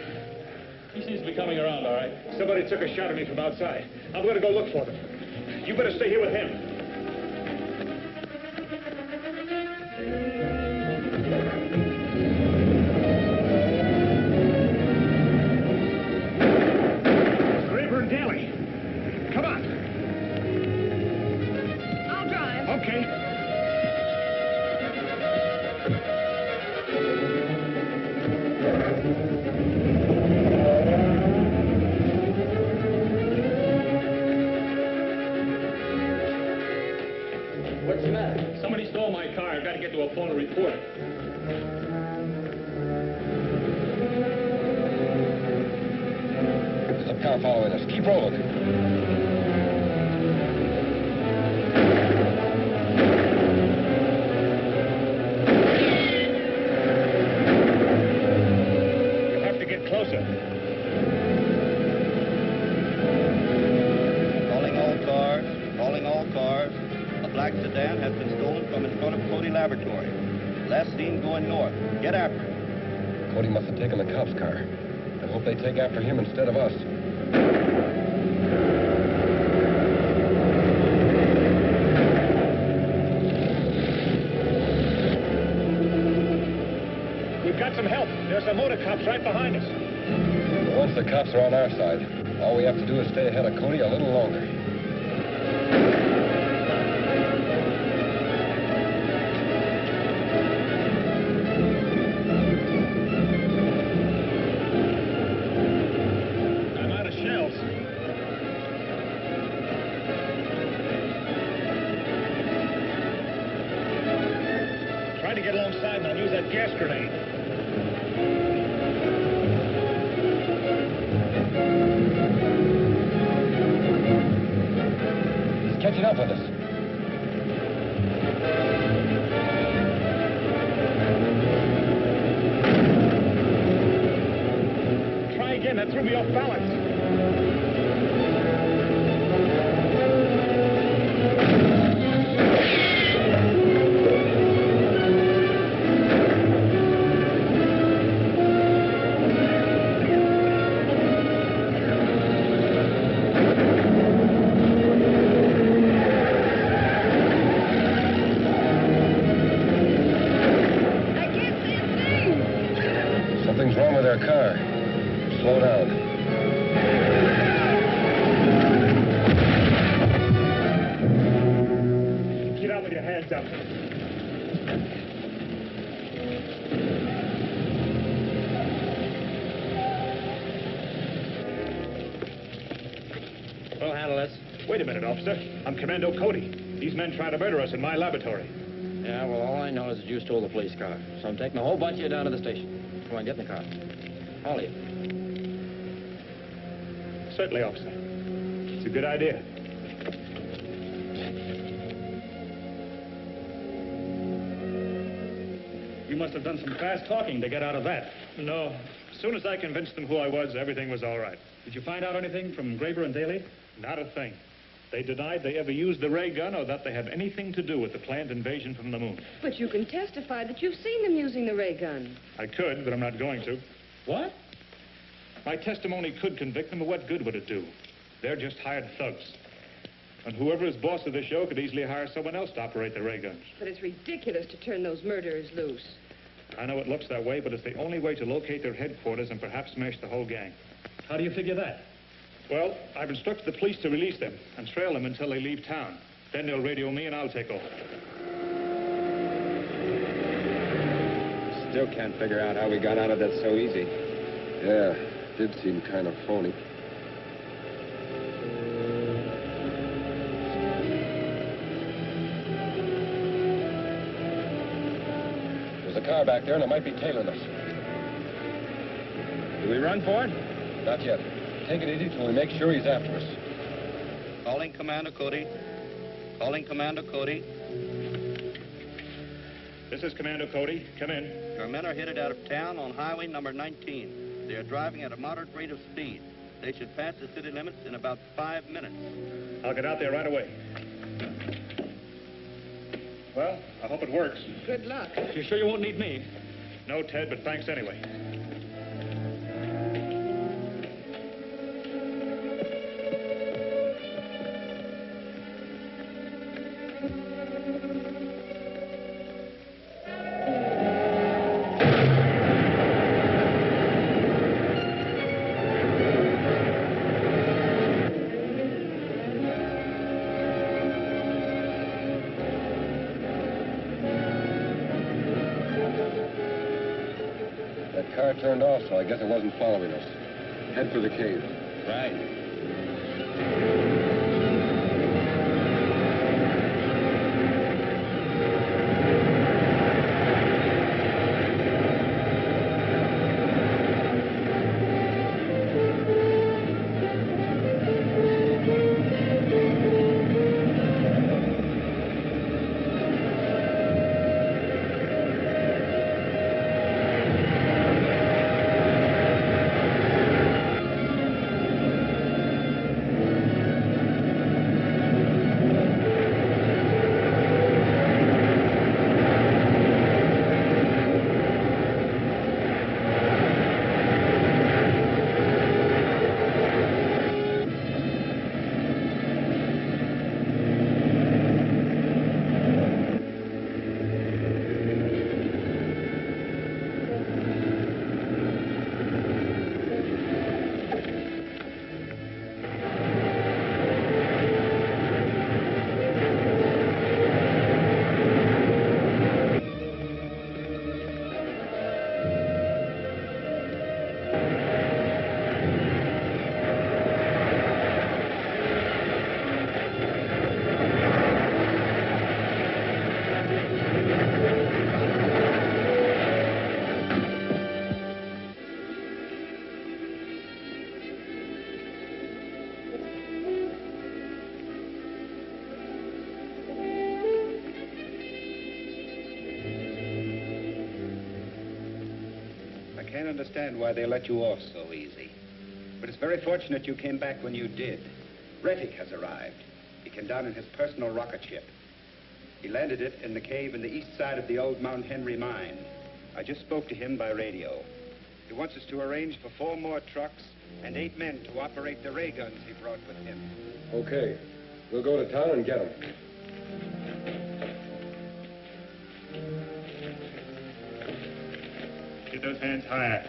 He seems to be coming around, all right. Somebody took a shot at me from outside. I'm going to go look for them. You better stay here with him. Graber and Daly. Come on.
I'll drive.
Okay.
What's the matter?
Somebody stole my car. I've got to get to a phone to report it.
There's a car following us. Keep rolling.
You'll have to get closer.
Calling all cars. Calling all cars. A black sedan has been stolen from in front of Cody Laboratory. Last seen going north. Get after it.
Cody must have taken the cop's car. I hope they take after him instead of us.
We've got some help. There's some motor cops right behind us.
Once the cops are on our side, all we have to do is stay ahead of Cody a little longer.
I'm out of shells. Try to get alongside and I'll use that gas grenade.
He's catching up with us.
Try again. That threw me off balance.
Something's wrong with our car. Slow down.
Get out with your hands up.
We'll handle this.
Wait a minute, officer. I'm Commando Cody. These men tried to murder us in my laboratory.
Yeah, well, all I know is that you stole the police car. So I'm taking the whole bunch of you down to the station. Come on, get in the car. All of you.
Certainly, officer. It's a good idea. You must have done some fast talking to get out of that. No. As soon as I convinced them who I was, everything was all right. Did you find out anything from Graber and Daly? Not a thing. They denied they ever used the ray gun or that they had anything to do with the planned invasion from the moon.
But you can testify that you've seen them using the ray gun.
I could, but I'm not going to.
What?
My testimony could convict them, but what good would it do? They're just hired thugs. And whoever is boss of the show could easily hire someone else to operate the ray guns.
But it's ridiculous to turn those murderers loose.
I know it looks that way, but it's the only way to locate their headquarters and perhaps smash the whole gang.
How do you figure that?
Well, I've instructed the police to release them and trail them until they leave town. Then they'll radio me and I'll take over.
Still can't figure out how we got out of that so easy.
Yeah, did seem kind of phony. There's a car back there and it might be tailing us.
Do we run for it?
Not yet. Take it easy till we make sure he's after us.
Calling Commander Cody. Calling Commander Cody.
This is Commando Cody. Come in.
Your men are headed out of town on highway number 19. They are driving at a moderate rate of speed. They should pass the city limits in about 5 minutes.
I'll get out there right away. Well, I hope it works.
Good luck.
You sure you won't need me? No, Ted, but thanks anyway.
Car turned off, so I guess it wasn't following us. Head for the cave.
Right.
I can't understand why they let you off so easy. But it's very fortunate you came back when you did. Rettig has arrived. He came down in his personal rocket ship. He landed it in the cave in the east side of the old Mount Henry mine. I just spoke to him by radio. He wants us to arrange for 4 more trucks and 8 men to operate the ray guns he brought with him.
Okay. We'll go to town and get them.
Get those hands higher.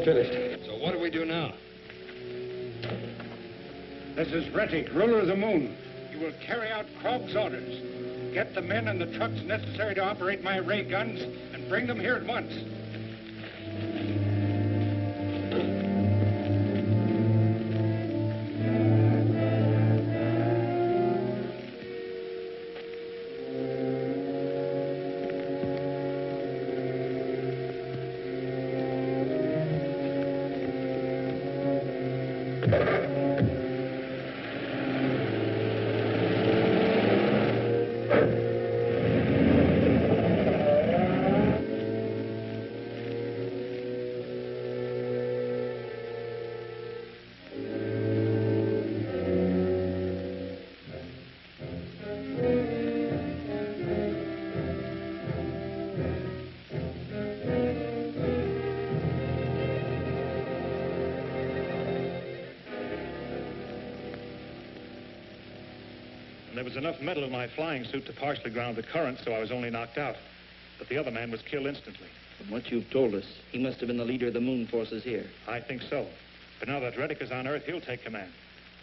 finished.
So what do we do now?
This is Rettig, ruler of the moon. You will carry out Krog's orders. Get the men and the trucks necessary to operate my ray guns and bring them here at once.
There was enough metal in my flying suit to partially ground the current, so I was only knocked out. But the other man was killed instantly.
From what you've told us, he must have been the leader of the moon forces here.
I think so. But now that Rettig is on Earth, he'll take command.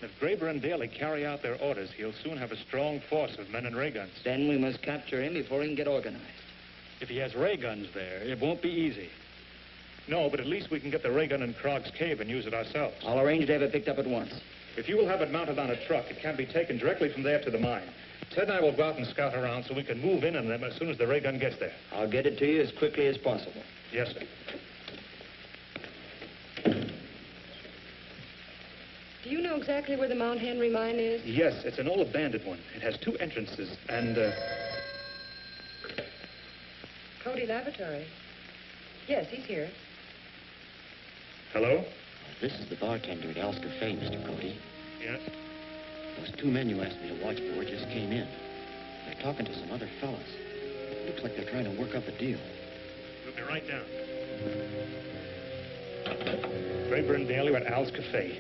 And if Graber and Daly carry out their orders, he'll soon have a strong force of men and ray guns.
Then we must capture him before he can get organized.
If he has ray guns there, it won't be easy.
No, but at least we can get the ray gun in Krog's cave and use it ourselves.
I'll arrange to have it picked up at once.
If you will have it mounted on a truck, it can be taken directly from there to the mine. Ted and I will go out and scout around so we can move in on them as soon as the ray gun gets there.
I'll get it to you as quickly as possible.
Yes, sir.
Do you know exactly where the Mount Henry mine is?
Yes, it's an old abandoned one. It has 2 entrances, and,
Cody Laboratory. Yes, he's here.
Hello?
This is the bartender at Al's Cafe, Mr. Cody.
Yes?
Those 2 men you asked me to watch for just came in. They're talking to some other fellas. Looks like they're trying to work up a deal.
We'll be right down. Graber and Daly are at Al's Cafe.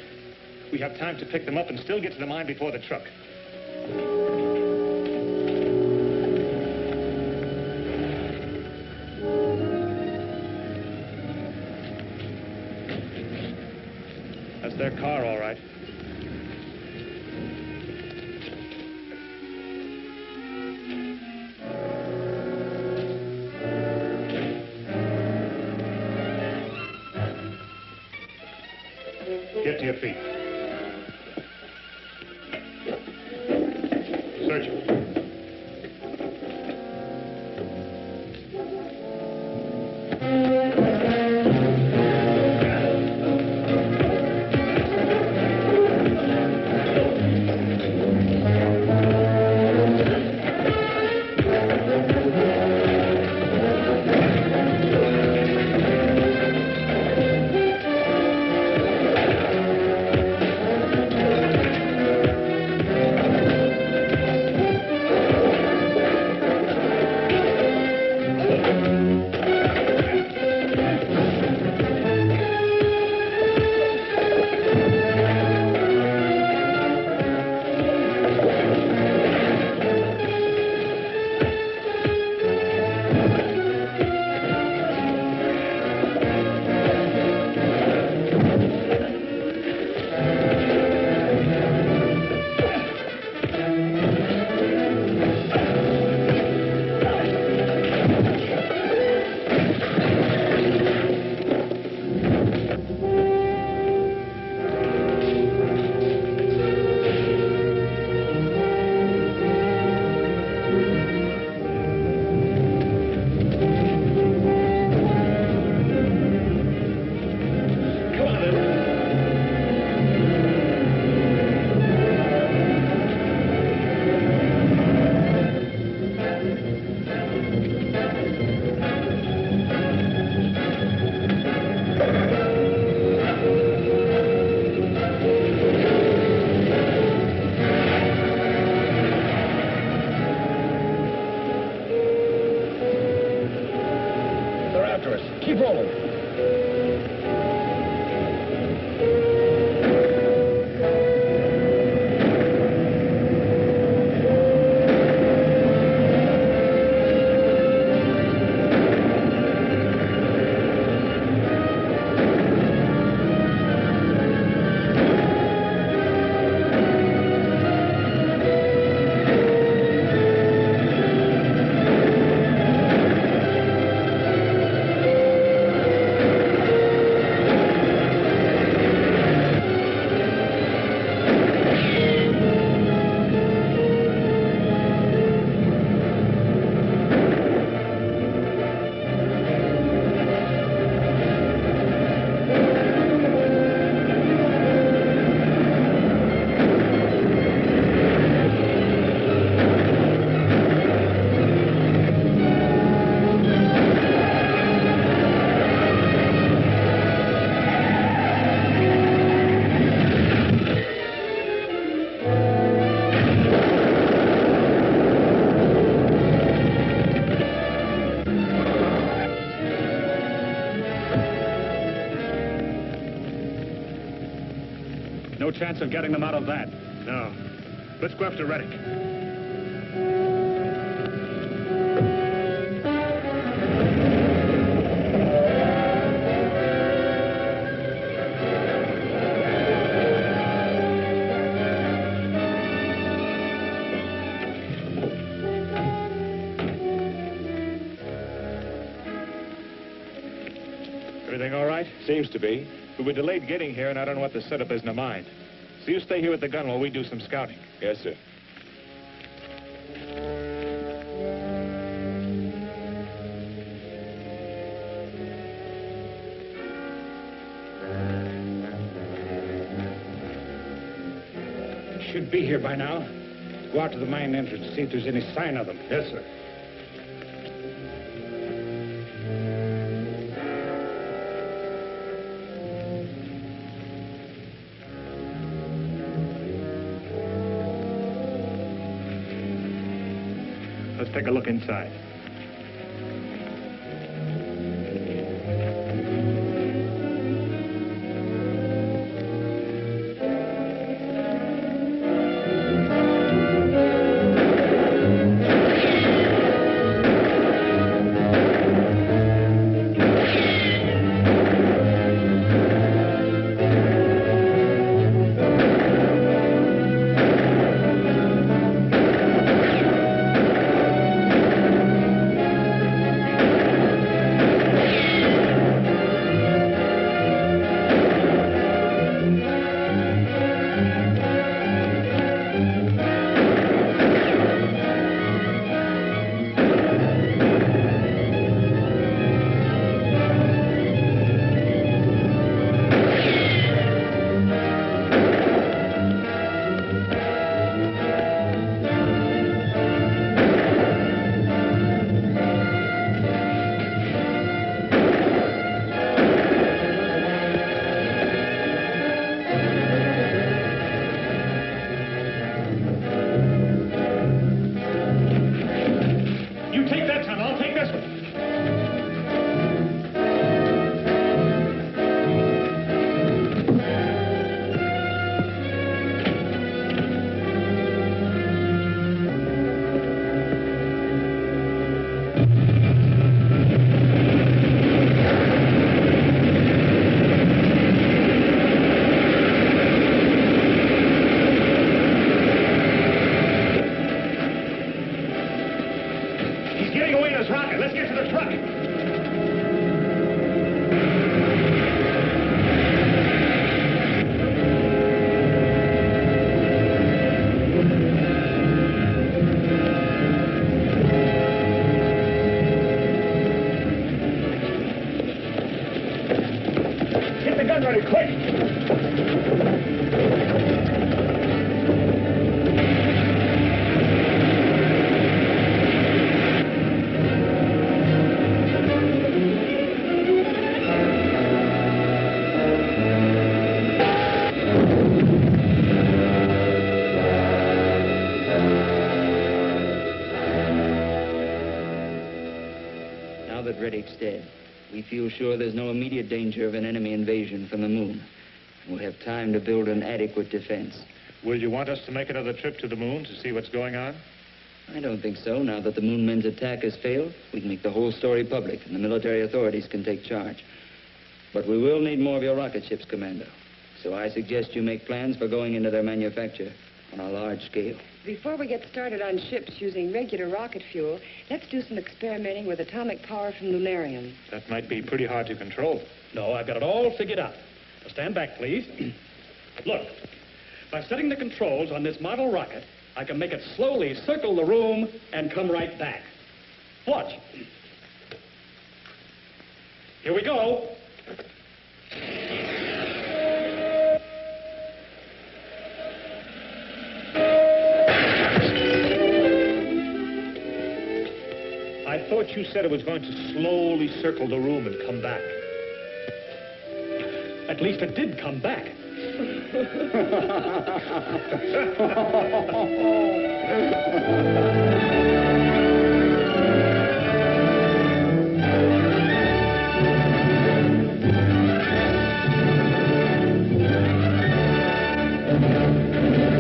We have time to pick them up and still get to the mine before the truck. That's their car, all right. Get to your feet. Search it.
Keep rolling.
No chance of getting them out of that. No. Let's go after Reddick. Everything all right?
Seems to be.
We were delayed getting here, and I don't know what the setup is in the mine. So you stay here with the gun while we do some scouting.
Yes, sir.
Should be here by now. Go out to the mine entrance, see if there's any sign of them.
Yes, sir.
Let's take a look inside.
Reddick's dead, we feel sure there's no immediate danger of an enemy invasion from the moon. We'll have time to build an adequate defense.
Will you want us to make another trip to the moon to see what's going on?
I don't think so. Now that the moon men's attack has failed, we can make the whole story public, and the military authorities can take charge. But we will need more of your rocket ships, Commander. So I suggest you make plans for going into their manufacture on a large scale.
Before we get started on ships using regular rocket fuel, let's do some experimenting with atomic power from Lunarium.
That might be pretty hard to control.
No, I've got it all figured out. Now stand back, please. Look, by setting the controls on this model rocket, I can make it slowly circle the room and come right back. Watch. Here we go.
I thought you said it was going to slowly circle the room and come back.
At least it did come back.
Thank you.